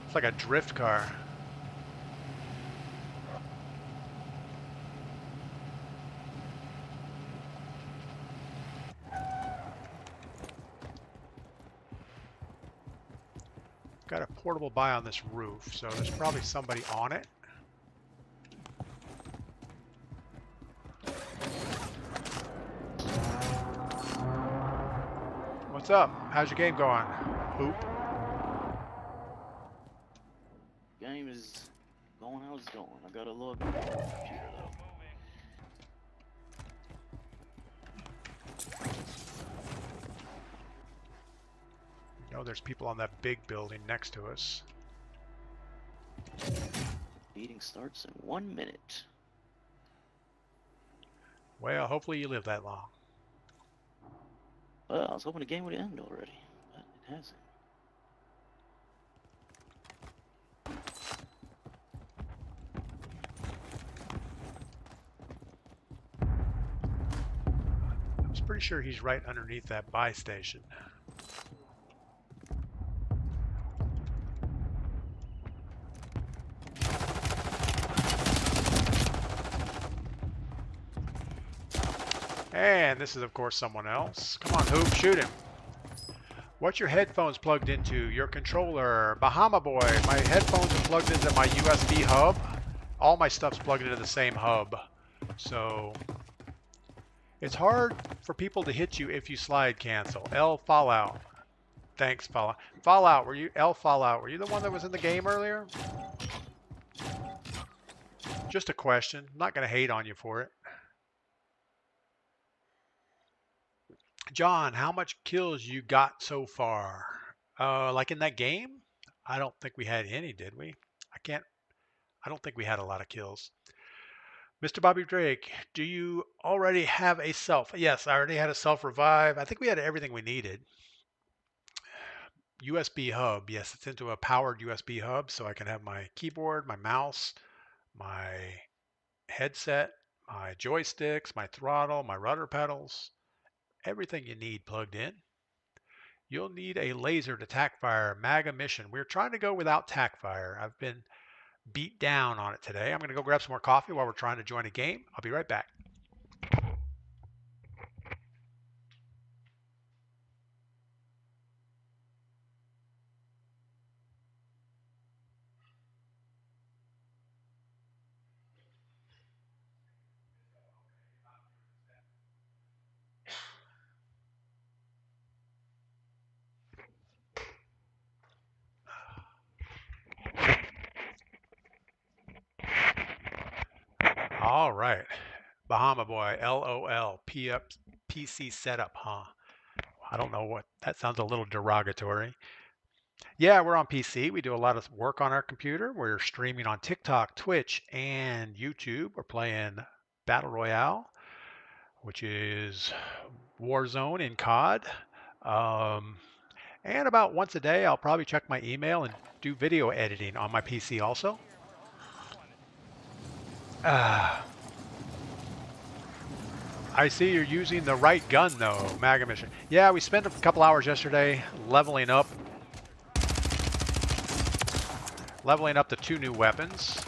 It's like a drift car. Got a portable buy on this roof, so there's probably somebody on it. What's up? How's your game going? Hoop. Game is going how it's going. I gotta log in on the computer though. You know, there's people on that big building next to us. Meeting starts in 1 minute. Well, hopefully you live that long. Well, I was hoping the game would end already, but it hasn't. I was pretty sure he's right underneath that buy station. And this is, of course, someone else. Come on, Hoop, shoot him. What's your headphones plugged into? Your controller. Bahama Boy, my headphones are plugged into my USB hub. All my stuff's plugged into the same hub. So it's hard for people to hit you if you slide cancel. L Fallout. Thanks, Fallout. Fallout, were you L Fallout? Were you the one that was in the game earlier? Just a question. I'm not going to hate on you for it. John, how much kills you got so far? Like in that game? I don't think we had any, did we? I don't think we had a lot of kills. Mr. Bobby Drake, do you already have a self? Yes, I already had a self revive. I think we had everything we needed. USB hub. Yes, it's into a powered USB hub, so I can have my keyboard, my mouse, my headset, my joysticks, my throttle, my rudder pedals, everything you need plugged in. You'll need a laser to tac fire MAGA mission. We're trying to go without tac fire. I've been beat down on it today. I'm going to go grab some more coffee while we're trying to join a game. I'll be right back. All right. Bahama Boy, LOL, PC setup, huh? I don't know what, that sounds a little derogatory. Yeah, we're on PC. We do a lot of work on our computer. We're streaming on TikTok, Twitch, and YouTube. We're playing Battle Royale, which is Warzone in COD. And about once a day, I'll probably check my email and do video editing on my PC also. I see you're using the right gun though, MAGA mission. Yeah, we spent a couple hours yesterday leveling up the 2 new weapons.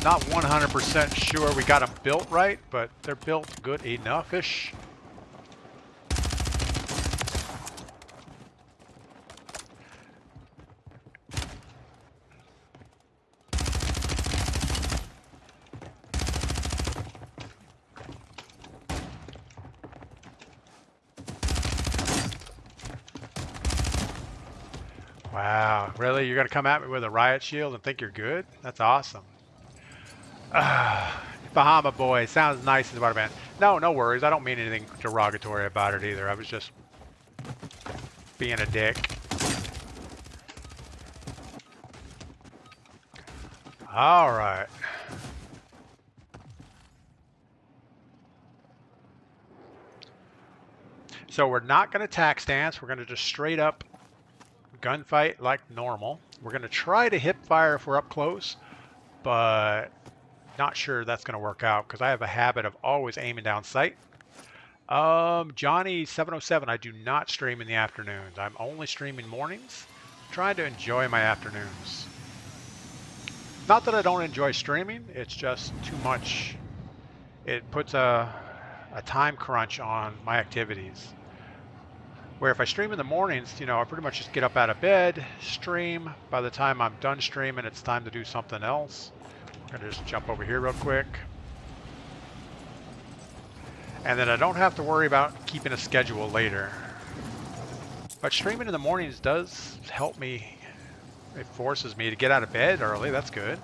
Not 100% sure we got them built right, but they're built good enough-ish. Wow, really? You're going to come at me with a riot shield and think you're good? That's awesome. Bahama Boy, sounds nice as a man. No, no worries. I don't mean anything derogatory about it either. I was just being a dick. All right. So we're not going to tac stance. We're going to just straight up gunfight like normal. We're going to try to hip fire if we're up close, but not sure that's going to work out because I have a habit of always aiming down sight. Johnny707, I do not stream in the afternoons. I'm only streaming mornings. I'm trying to enjoy my afternoons. Not that I don't enjoy streaming, it's just too much. It puts a time crunch on my activities. Where if I stream in the mornings, you know, I pretty much just get up out of bed, stream. By the time I'm done streaming, it's time to do something else. I'm gonna just jump over here real quick. And then I don't have to worry about keeping a schedule later. But streaming in the mornings does help me. It forces me to get out of bed early, that's good.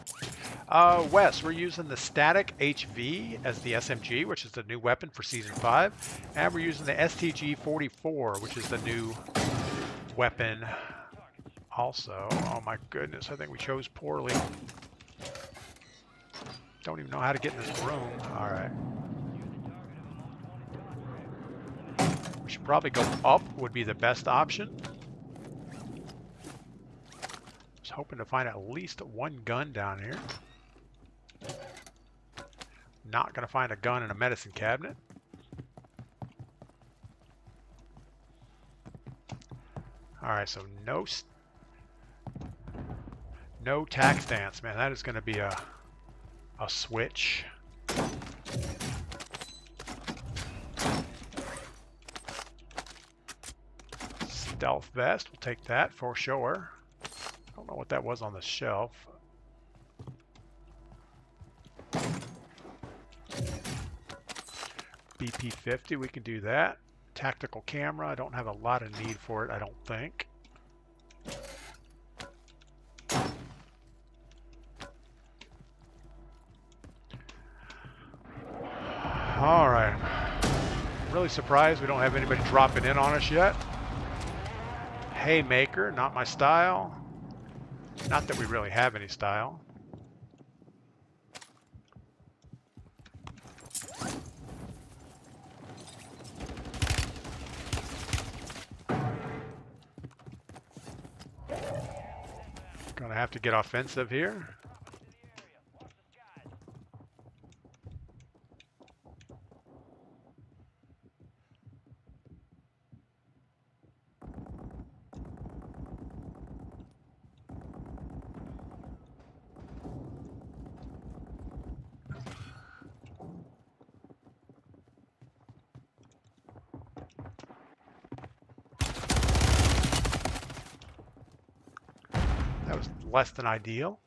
Wes, we're using the static HV as the SMG, which is the new weapon for Season 5. And we're using the STG-44, which is the new weapon also. Oh my goodness, I think we chose poorly. Don't even know how to get in this room. All right. We should probably go up would be the best option. I was hoping to find at least one gun down here. Not going to find a gun in a medicine cabinet. Alright, so no tac stance, man. That is going to be a switch. Stealth vest, we'll take that for sure. I don't know what that was on the shelf. BP-50, we can do that. Tactical camera, I don't have a lot of need for it, I don't think. Alright. I'm really surprised we don't have anybody dropping in on us yet. Haymaker, not my style. Not that we really have any style. Gonna have to get offensive here. That was less than ideal.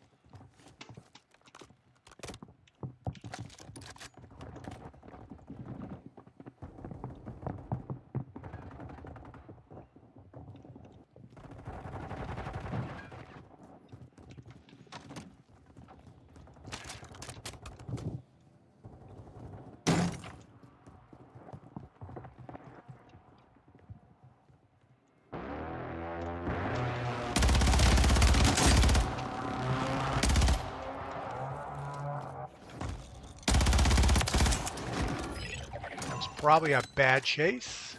Probably a bad chase.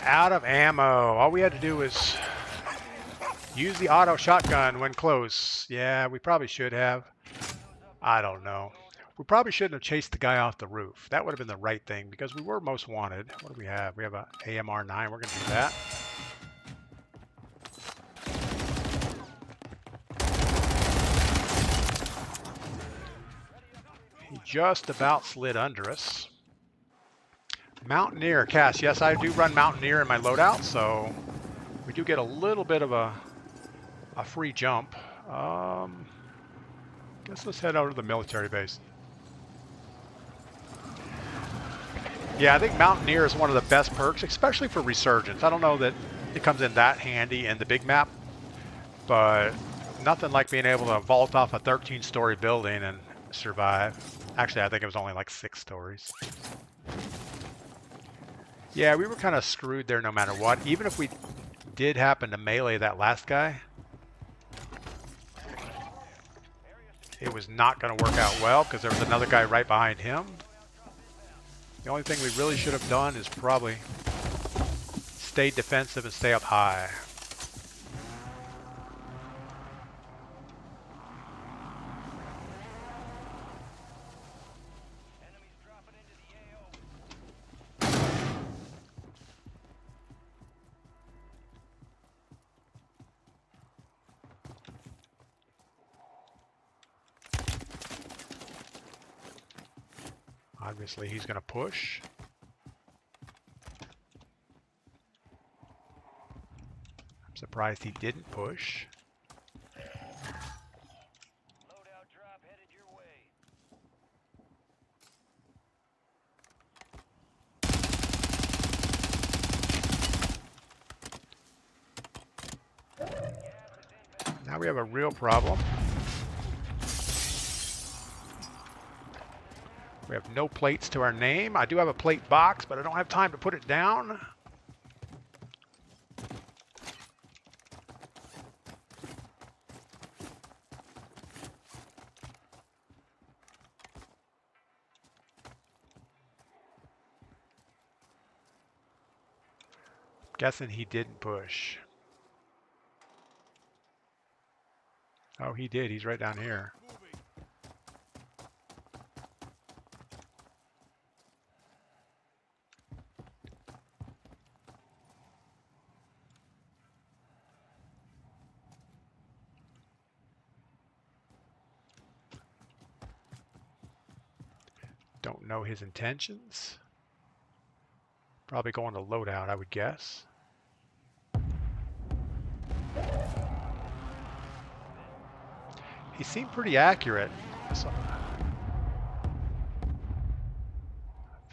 Out of ammo. All we had to do was use the auto shotgun when close. Yeah, we probably should have. I don't know. We probably shouldn't have chased the guy off the roof. That would have been the right thing because we were most wanted. What do we have? We have a AMR-9. We're going to do that. He just about slid under us. Mountaineer, Cass. Yes, I do run Mountaineer in my loadout, so we do get a little bit of a free jump. Guess let's head over to the military base. Yeah, I think Mountaineer is one of the best perks, especially for Resurgence. I don't know that it comes in that handy in the big map, but nothing like being able to vault off a 13-story building and survive. Actually, I think it was only like 6 stories. Yeah, we were kind of screwed there no matter what. Even if we did happen to melee that last guy, it was not going to work out well because there was another guy right behind him. The only thing we really should have done is probably stay defensive and stay up high. Obviously, he's going to push. I'm surprised he didn't push. Loadout drop headed your way. Now we have a real problem. We have no plates to our name. I do have a plate box, but I don't have time to put it down. Guessing he didn't push. Oh, he did. He's right down here. Don't know his intentions. Probably going to loadout, I would guess. He seemed pretty accurate. So I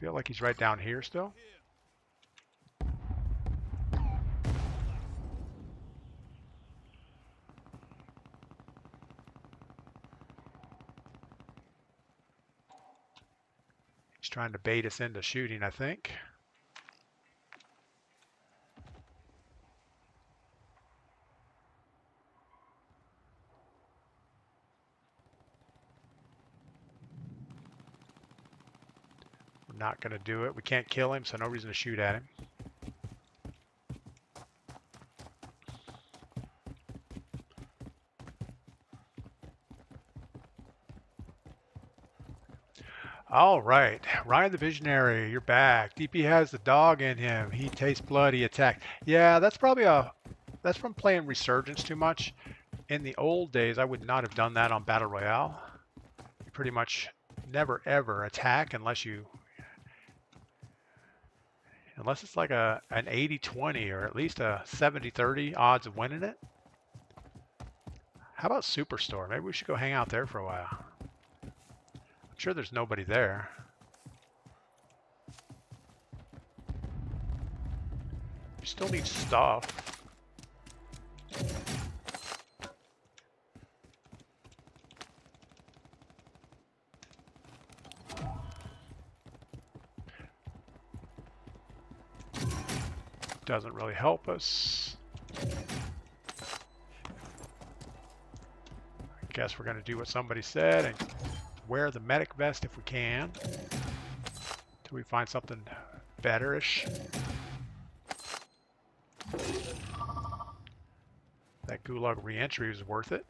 feel like he's right down here still. He's trying to bait us into shooting, I think. We're not going to do it. We can't kill him, so no reason to shoot at him. All right, Ryan the Visionary, you're back. DP has the dog in him. He tastes blood. He attacked. Yeah, that's probably that's from playing Resurgence too much. In the old days, I would not have done that on Battle Royale. You pretty much never ever attack unless it's like an 80-20 or at least a 70-30 odds of winning it. How about Superstore? Maybe we should go hang out there for a while. I'm sure there's nobody there. We still need stuff. Doesn't really help us. I guess we're going to do what somebody said and wear the medic vest if we can till we find something betterish. That gulag re-entry was worth it.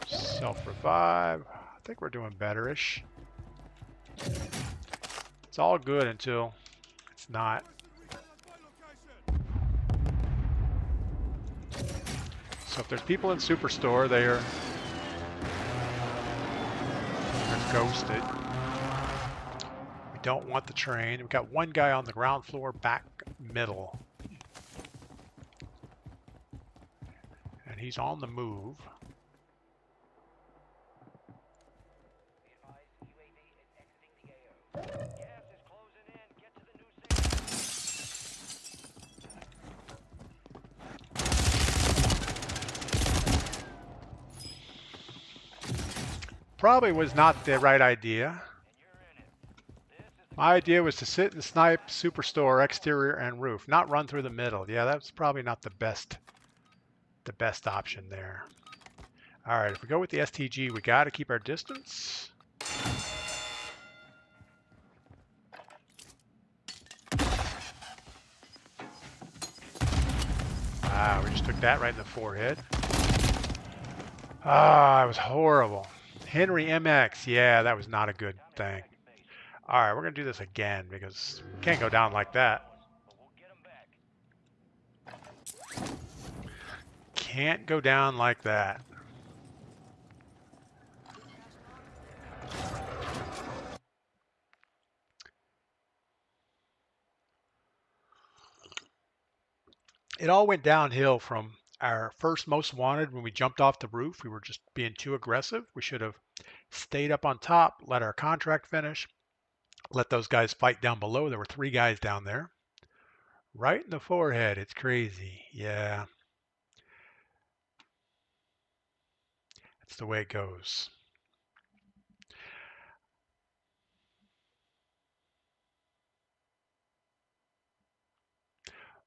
Self-revive. I think we're doing betterish. It's all good until it's not. So if there's people in Superstore, they're ghosted. We don't want the train. We've got one guy on the ground floor, back middle. And he's on the move. Probably was not the right idea. My idea was to sit and snipe Superstore, exterior and roof, not run through the middle. Yeah, that's probably not the best option there. All right, if we go with the STG, we got to keep our distance. Ah, we just took that right in the forehead. Ah, it was horrible. Henry MX, yeah, that was not a good thing. All right, we're going to do this again because we can't go down like that. Can't go down like that. It all went downhill from our first most wanted when we jumped off the roof. We were just being too aggressive. We should have stayed up on top, let our contract finish, let those guys fight down below. There were 3 guys down there. Right in the forehead. It's crazy. Yeah. That's the way it goes.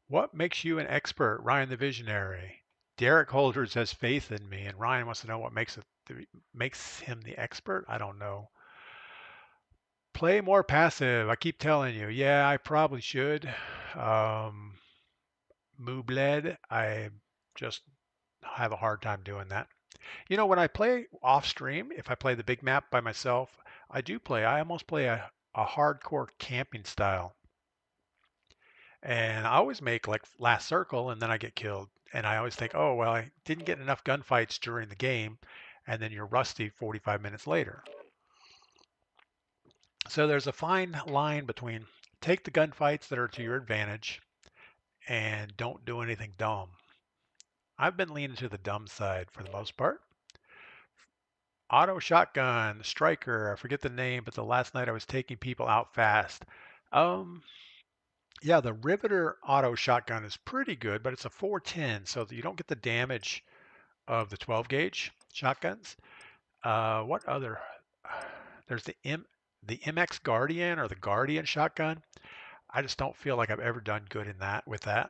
What makes you an expert? Ryan the Visionary. Derek Holders has faith in me, and Ryan wants to know what makes him the expert. I don't know. Play more passive. I keep telling you. Yeah, I probably should. Moobled, I just have a hard time doing that. You know, when I play off stream, if I play the big map by myself, I almost play a hardcore camping style. And I always make like last circle and then I get killed. And I always think, oh, well, I didn't get enough gunfights during the game. And then you're rusty 45 minutes later. So there's a fine line between take the gunfights that are to your advantage and don't do anything dumb. I've been leaning to the dumb side for the most part. Auto shotgun, striker, I forget the name, but the last night I was taking people out fast. Yeah, the Riveter auto shotgun is pretty good, but it's a 410, so that you don't get the damage of the 12 gauge shotguns. What other? There's the MX Guardian or the Guardian shotgun. I just don't feel like I've ever done good in that with that.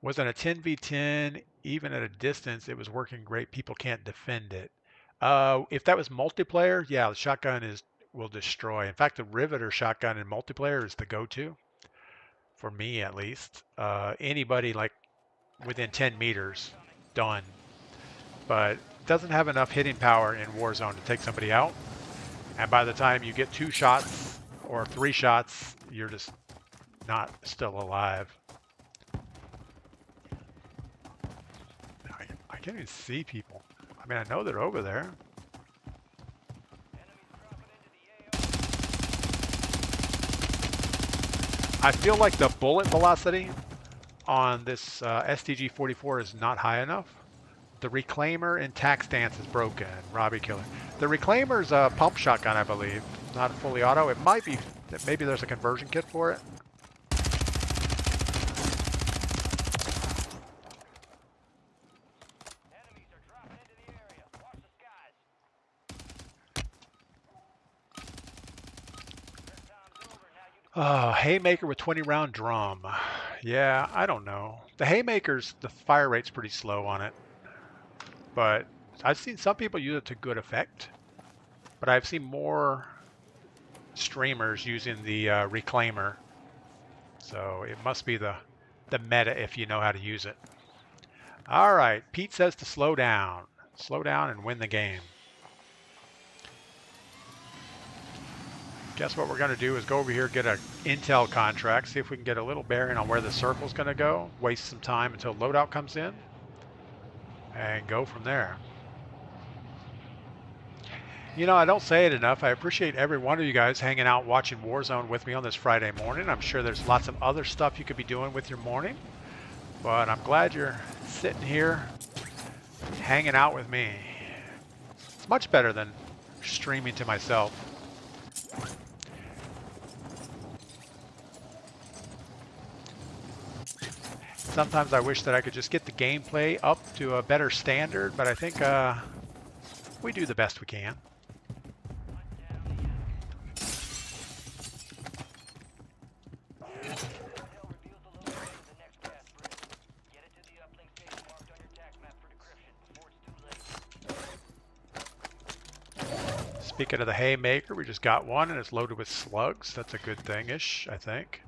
Wasn't a 10v10, even at a distance, it was working great. People can't defend it. If that was multiplayer, yeah, the shotgun will destroy. In fact, the Riveter shotgun in multiplayer is the go-to. For me, at least. Anybody like within 10 meters, done. But doesn't have enough hitting power in Warzone to take somebody out. And by the time you get 2 shots or 3 shots, you're just not still alive. I can't even see people. I mean, I know they're over there. I feel like the bullet velocity on this STG-44 is not high enough. The Reclaimer in tac stance is broken. Robbie Killer. The Reclaimer's a pump shotgun, I believe. Not fully auto. It might be. Maybe there's a conversion kit for it. Enemies are dropping into the area. Watch the skies. Your time's over. Now you Haymaker with 20-round drum. Yeah, I don't know. The Haymaker's, the fire rate's pretty slow on it. But I've seen some people use it to good effect. But I've seen more streamers using the Reclaimer. So it must be the meta if you know how to use it. All right, Pete says to slow down. Slow down and win the game. Guess what we're going to do is go over here, get an intel contract, see if we can get a little bearing on where the circle's going to go, waste some time until loadout comes in, and go from there. You know, I don't say it enough. I appreciate every one of you guys hanging out watching Warzone with me on this Friday morning. I'm sure there's lots of other stuff you could be doing with your morning, but I'm glad you're sitting here hanging out with me. It's much better than streaming to myself. Sometimes I wish that I could just get the gameplay up to a better standard, but I think we do the best we can. Speaking of the Haymaker, we just got one and it's loaded with slugs. That's a good thing-ish, I think.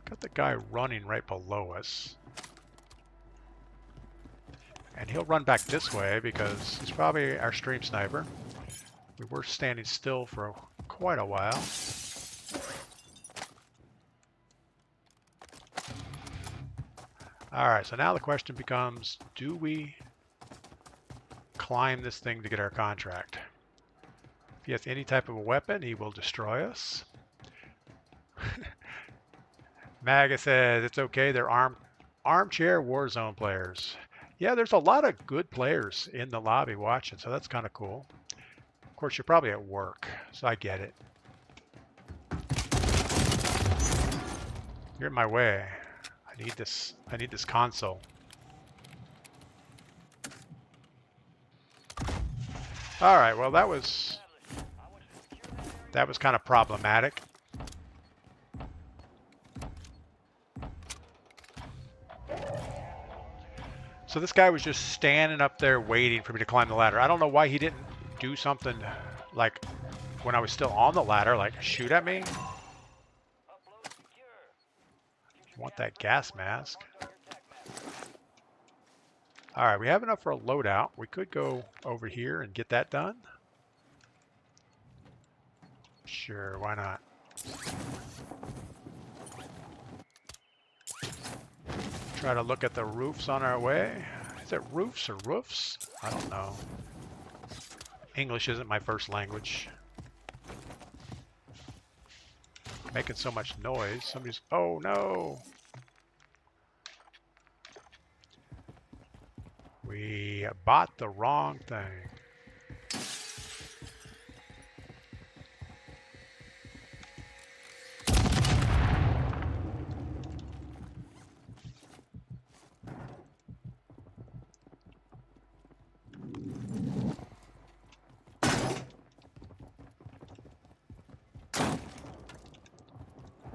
Got the guy running right below us. And he'll run back this way because he's probably our stream sniper. We were standing still for quite a while. All right, so now the question becomes, do we climb this thing to get our contract? If he has any type of a weapon, he will destroy us. Maga says, it's okay, they're armchair Warzone players. Yeah, there's a lot of good players in the lobby watching, so that's kind of cool. Of course, you're probably at work, so I get it. You're in my way. I need this console. All right, well that was kind of problematic. So this guy was just standing up there waiting for me to climb the ladder. I don't know why he didn't do something like when I was still on the ladder, like shoot at me. I want that gas mask. All right, we have enough for a loadout. We could go over here and get that done. Sure, why not? Try to look at the roofs on our way. Is it roofs or roofs? I don't know. English isn't my first language. Making so much noise. Somebody's... Oh, no! We bought the wrong thing.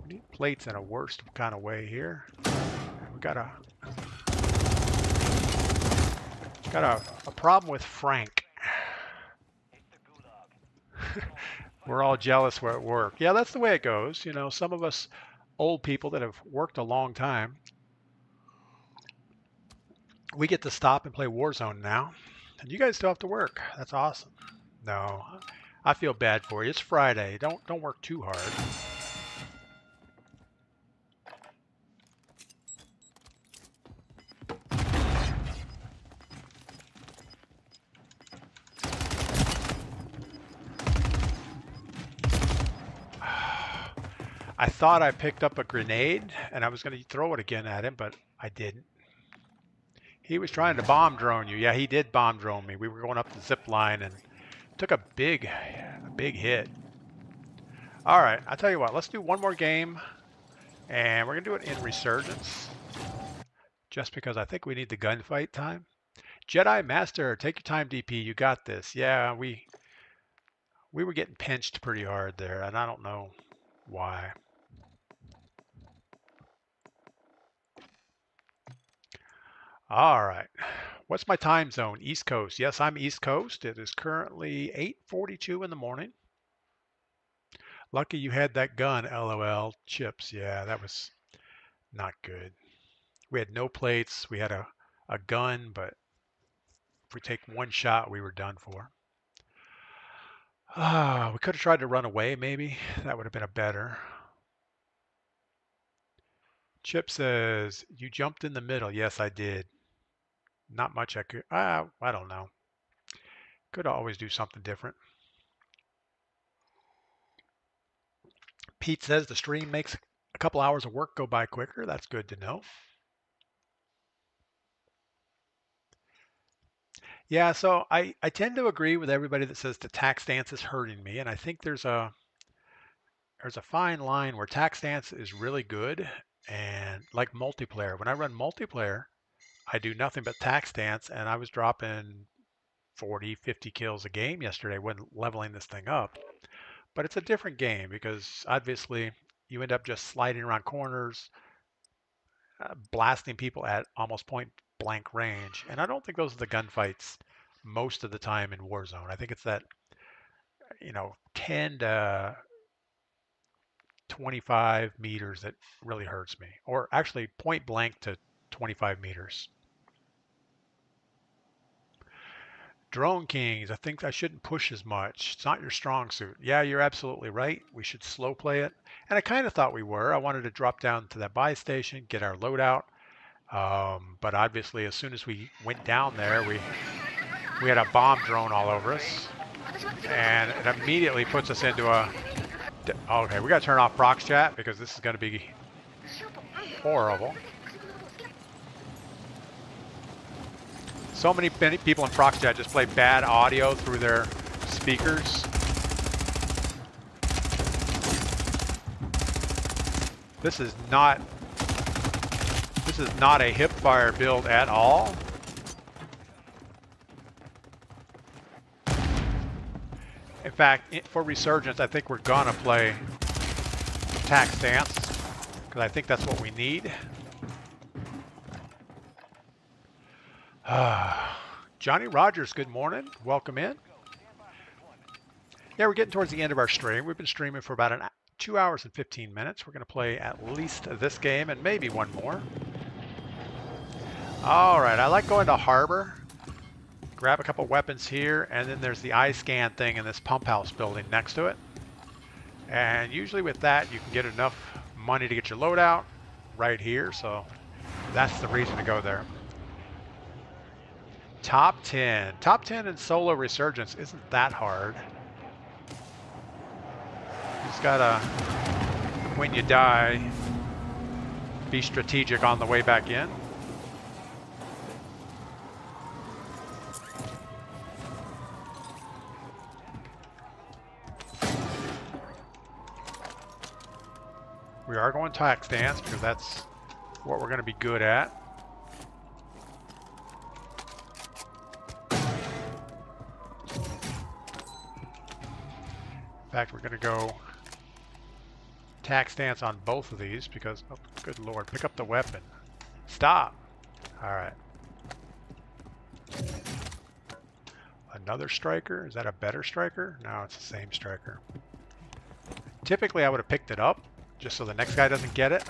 We need plates in a worse kind of way here. We got a problem with Frank. We're all jealous we're at work. Yeah, that's the way it goes. You know, some of us old people that have worked a long time, we get to stop and play Warzone now. And you guys still have to work. That's awesome. No, I feel bad for you. It's Friday. Don't work too hard. I thought I picked up a grenade and I was going to throw it again at him, but I didn't. He was trying to bomb drone you. Yeah, he did bomb drone me. We were going up the zip line and took a big hit. All right, I'll tell you what. Let's do one more game, and we're going to do it in Resurgence, just because I think we need the gunfight time. Jedi Master, take your time, DP. You got this. Yeah, we were getting pinched pretty hard there, and I don't know why. All right. What's my time zone? East Coast. Yes, I'm East Coast. It is currently 8:42 in the morning. Lucky you had that gun, LOL. Chips. Yeah, that was not good. We had no plates. We had a gun, but if we take one shot, we were done for. We could have tried to run away, maybe. That would have been a better. Chip says, you jumped in the middle. Yes, I did. Not much I could. I don't know. Could always do something different. Pete says the stream makes a couple hours of work go by quicker. That's good to know. Yeah, so I tend to agree with everybody that says the tax stance is hurting me, and I think there's a fine line where tax stance is really good and like multiplayer. When I run multiplayer, I do nothing but tax stance, and I was dropping 40, 50 kills a game yesterday when leveling this thing up. But it's a different game because obviously you end up just sliding around corners, blasting people at almost point blank range. And I don't think those are the gunfights most of the time in Warzone. I think it's that, 10 to 25 meters that really hurts me. Or actually point blank to 25 meters. Drone Kings, I think I shouldn't push as much. It's not your strong suit. Yeah, you're absolutely right. We should slow play it. And I kind of thought we were. I wanted to drop down to that buy station, get our loadout. But obviously, as soon as we went down there, we had a bomb drone all over us. And it immediately puts us into a... Okay, we got to turn off Prox Chat because this is going to be horrible. So many people in Prox Chat just play bad audio through their speakers. This is not a hipfire build at all. In fact, for Resurgence, I think we're gonna play tax stance because I think that's what we need. Johnny Rogers, good morning. Welcome in. Yeah, we're getting towards the end of our stream. We've been streaming for about 2 hours and 15 minutes. We're going to play at least this game and maybe one more. All right, I like going to Harbor. Grab a couple weapons here, and then there's the eye scan thing in this pump house building next to it. And usually with that, you can get enough money to get your loadout right here. So that's the reason to go there. Top 10. Top 10 in solo Resurgence isn't that hard. You just gotta, when you die, be strategic on the way back in. We are going tax stance because that's what we're going to be good at. In fact, we're going to go tax stance on both of these because, oh, good lord, pick up the weapon. Stop. All right. Another striker? Is that a better striker? No, it's the same striker. Typically, I would have picked it up just so the next guy doesn't get it.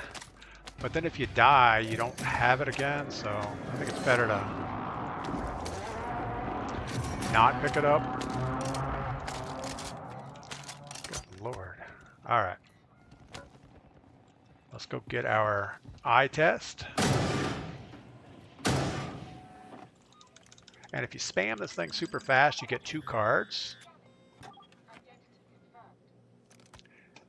But then if you die, you don't have it again, so I think it's better to not pick it up. Good Lord. All right. Let's go get our eye test. And if you spam this thing super fast, you get 2 cards.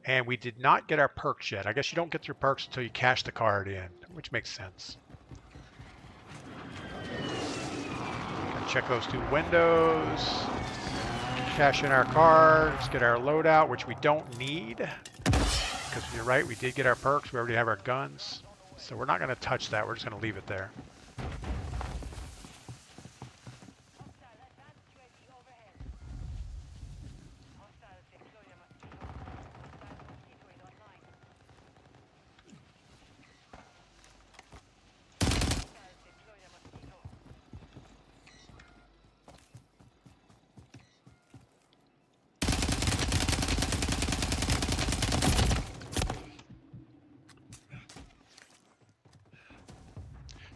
And we did not get our perks yet. I guess you don't get your perks until you cash the card in, which makes sense. Check those 2 windows. Cash in our cards, get our loadout, which we don't need. Because you're right, we did get our perks. We already have our guns. So we're not going to touch that. We're just going to leave it there.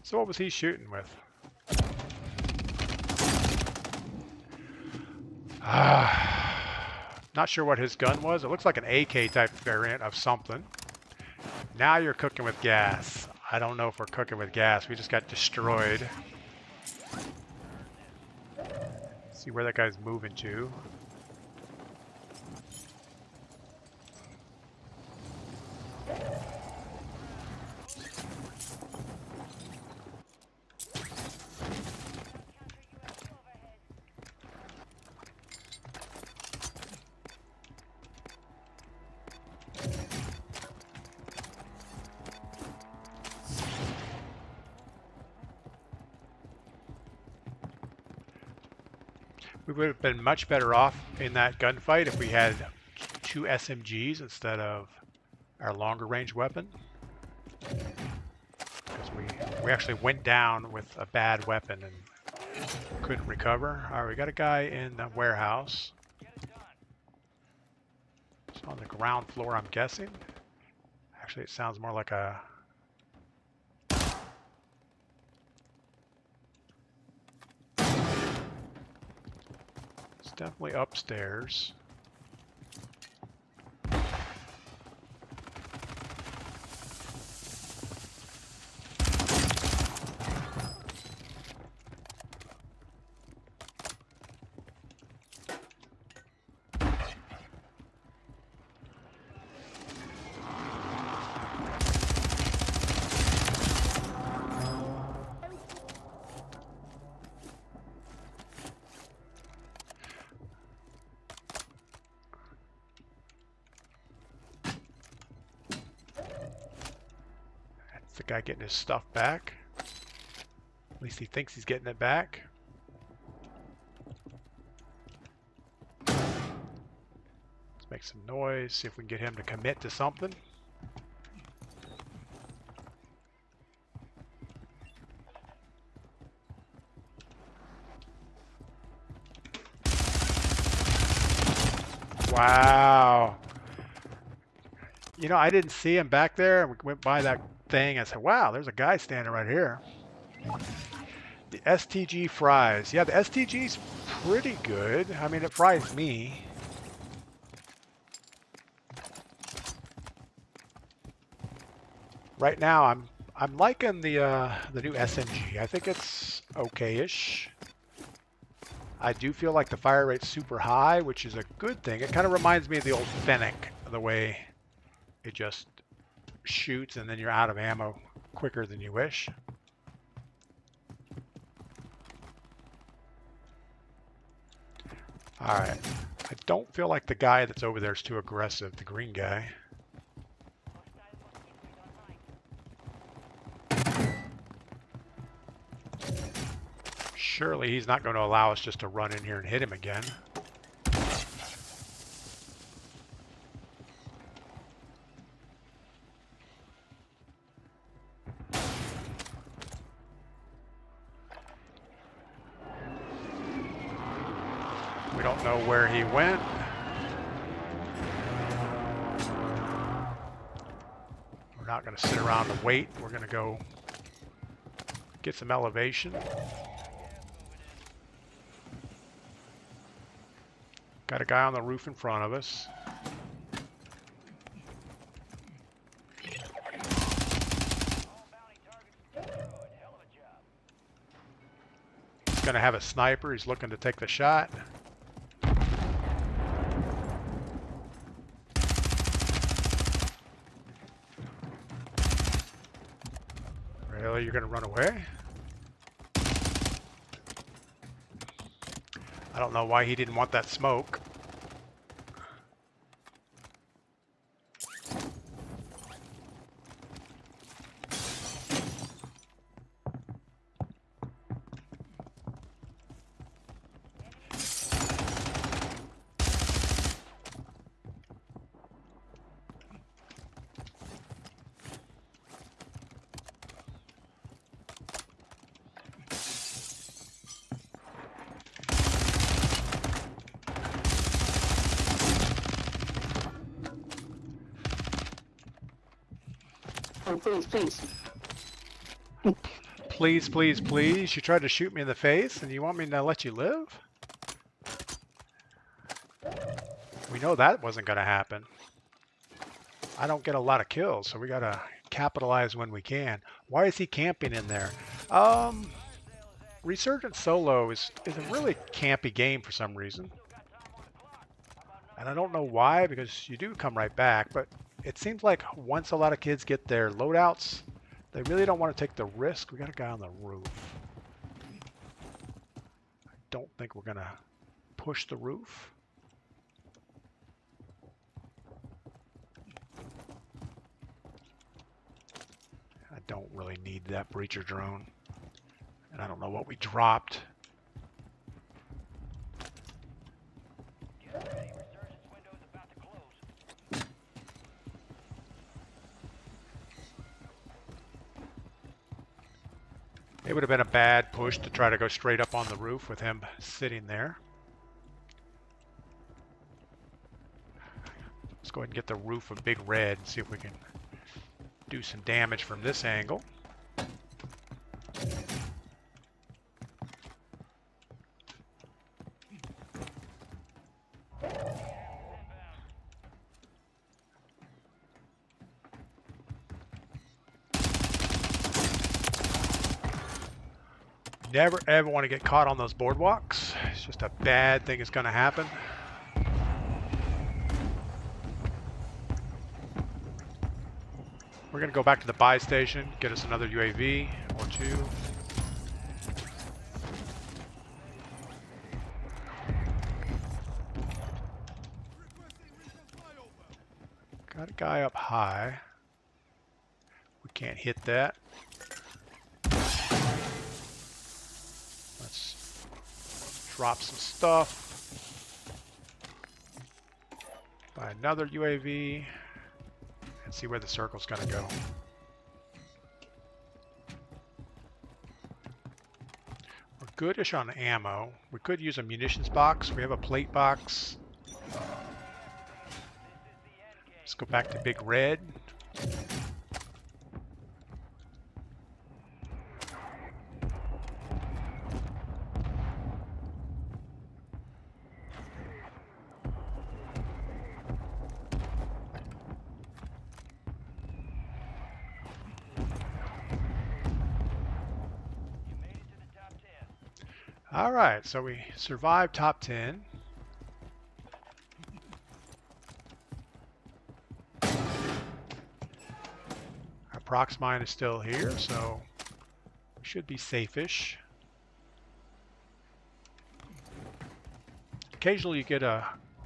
So what was he shooting with? Not sure what his gun was. It looks like an AK type variant of something. Now you're cooking with gas. I don't know if we're cooking with gas. We just got destroyed. See where that guy's moving to. We would have been much better off in that gunfight if we had 2 SMGs instead of our longer range weapon. Because we actually went down with a bad weapon and couldn't recover. Alright, we got a guy in the warehouse. It's on the ground floor, I'm guessing. Actually, it sounds more like a... Definitely upstairs. The guy getting his stuff back. At least he thinks he's getting it back. Let's make some noise, see if we can get him to commit to something. Wow. You know, I didn't see him back there, and we went by that thing. I said, wow, there's a guy standing right here. The STG fries. Yeah, the STG's pretty good. I mean, it fries me. Right now, I'm liking the new SMG. I think it's okay-ish. I do feel like the fire rate's super high, which is a good thing. It kind of reminds me of the old Fennec, the way it just shoots and then you're out of ammo quicker than you wish. Alright. I don't feel like the guy that's over there is too aggressive, the green guy. Surely he's not going to allow us just to run in here and hit him again. We don't know where he went. We're not going to sit around and wait. We're going to go get some elevation. Got a guy on the roof in front of us. He's going to have a sniper. He's looking to take the shot. Really? You're going to run away? I don't know why he didn't want that smoke. Oh, please, please. Please, please, please. You tried to shoot me in the face and you want me to let you live? We know that wasn't going to happen. I don't get a lot of kills, so we got to capitalize when we can. Why is he camping in there? Resurgent Solo is a really campy game for some reason. And I don't know why, because you do come right back, but it seems like once a lot of kids get their loadouts, they really don't want to take the risk. We got a guy on the roof. I don't think we're going to push the roof. I don't really need that breacher drone. And I don't know what we dropped. It would have been a bad push to try to go straight up on the roof with him sitting there. Let's go ahead and get the roof of Big Red and see if we can do some damage from this angle. Never ever want to get caught on those boardwalks. It's just a bad thing is going to happen. We're going to go back to the buy station, get us another UAV or two. Got a guy up high. We can't hit that. Let's drop some stuff. Buy another UAV. And see where the circle's going to go. We're goodish on ammo. We could use a munitions box. We have a plate box. Let's go back to Big Red. All right, so we survived top 10. Our prox mine is still here, so we should be safe-ish. Occasionally you get a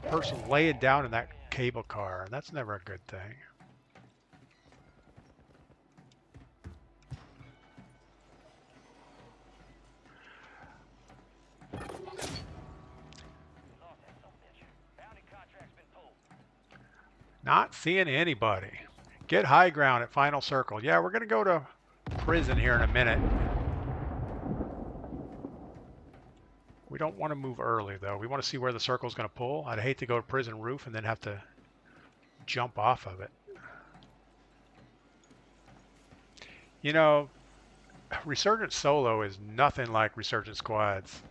person laying down in that cable car, and that's never a good thing. Not seeing anybody. Get high ground at final circle. Yeah, we're going to go to prison here in a minute. We don't want to move early, though. We want to see where the circle's going to pull. I'd hate to go to prison roof and then have to jump off of it. You know, Resurgent Solo is nothing like Resurgent Squads.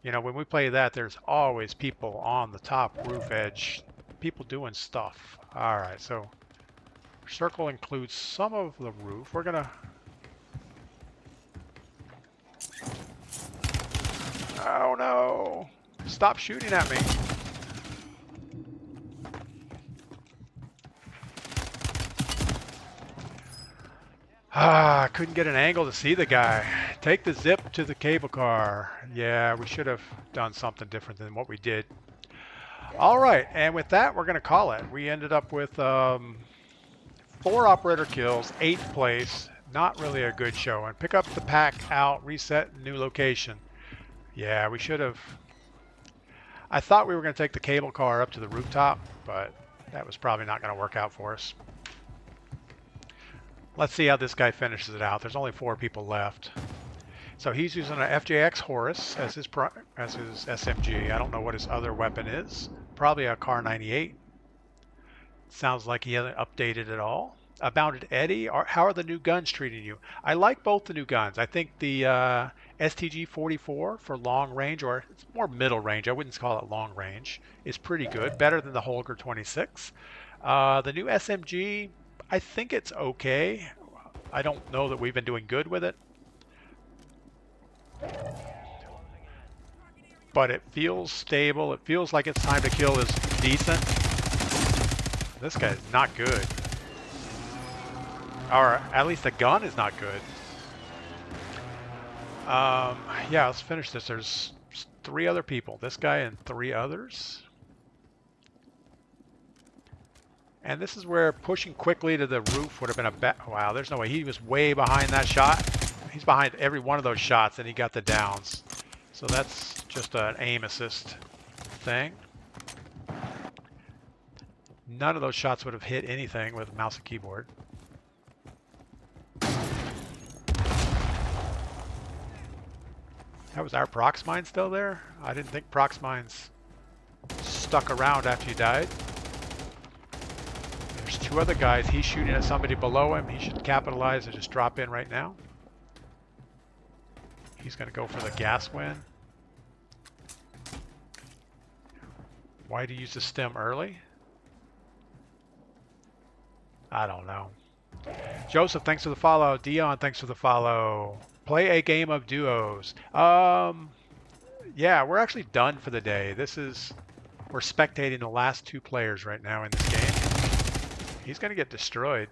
You know, when we play that, there's always people on the top roof edge, people doing stuff. All right, so circle includes some of the roof. We're gonna... Oh no! Stop shooting at me. Ah, couldn't get an angle to see the guy. Take the zip to the cable car. Yeah, we should have done something different than what we did. All right, and with that, we're going to call it. We ended up with 4 operator kills, 8th place. Not really a good show. And pick up the pack out, reset, new location. Yeah, we should have... I thought we were going to take the cable car up to the rooftop, but that was probably not going to work out for us. Let's see how this guy finishes it out. There's only 4 people left. So he's using an FJX Horus as his SMG. I don't know what his other weapon is. Probably a Car 98. Sounds like he hasn't updated at all. Abounded Eddie, how are the new guns treating you? I like both the new guns. I think the STG 44 for long range, or it's more middle range, I wouldn't call it long range, is pretty good. Better than the Holger 26. The new SMG, I think it's okay. I don't know that we've been doing good with it. But it feels stable. It feels like its time to kill is decent. This guy's not good. Or at least the gun is not good. Yeah, let's finish this. There's 3 other people. This guy and 3 others. And this is where pushing quickly to the roof would have been a bet. Wow, there's no way. He was way behind that shot. He's behind every one of those shots, and he got the downs. So that's just an aim assist thing. None of those shots would have hit anything with mouse and keyboard. That was our prox mine still there? I didn't think prox mines stuck around after you died. There's 2 other guys. He's shooting at somebody below him. He should capitalize and just drop in right now. He's going to go for the gas win. Why do you use the stem early? I don't know. Joseph, thanks for the follow. Dion, thanks for the follow. Play a game of duos. Yeah, we're actually done for the day. We're spectating the last 2 players right now in this game. He's going to get destroyed.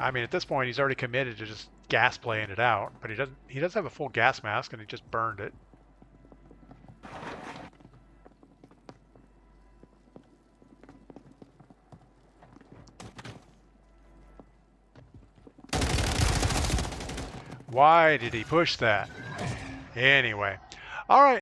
I mean, at this point, he's already committed to just gas playing it out, but he does have a full gas mask, and he just burned it. Why did he push that? Anyway. All right.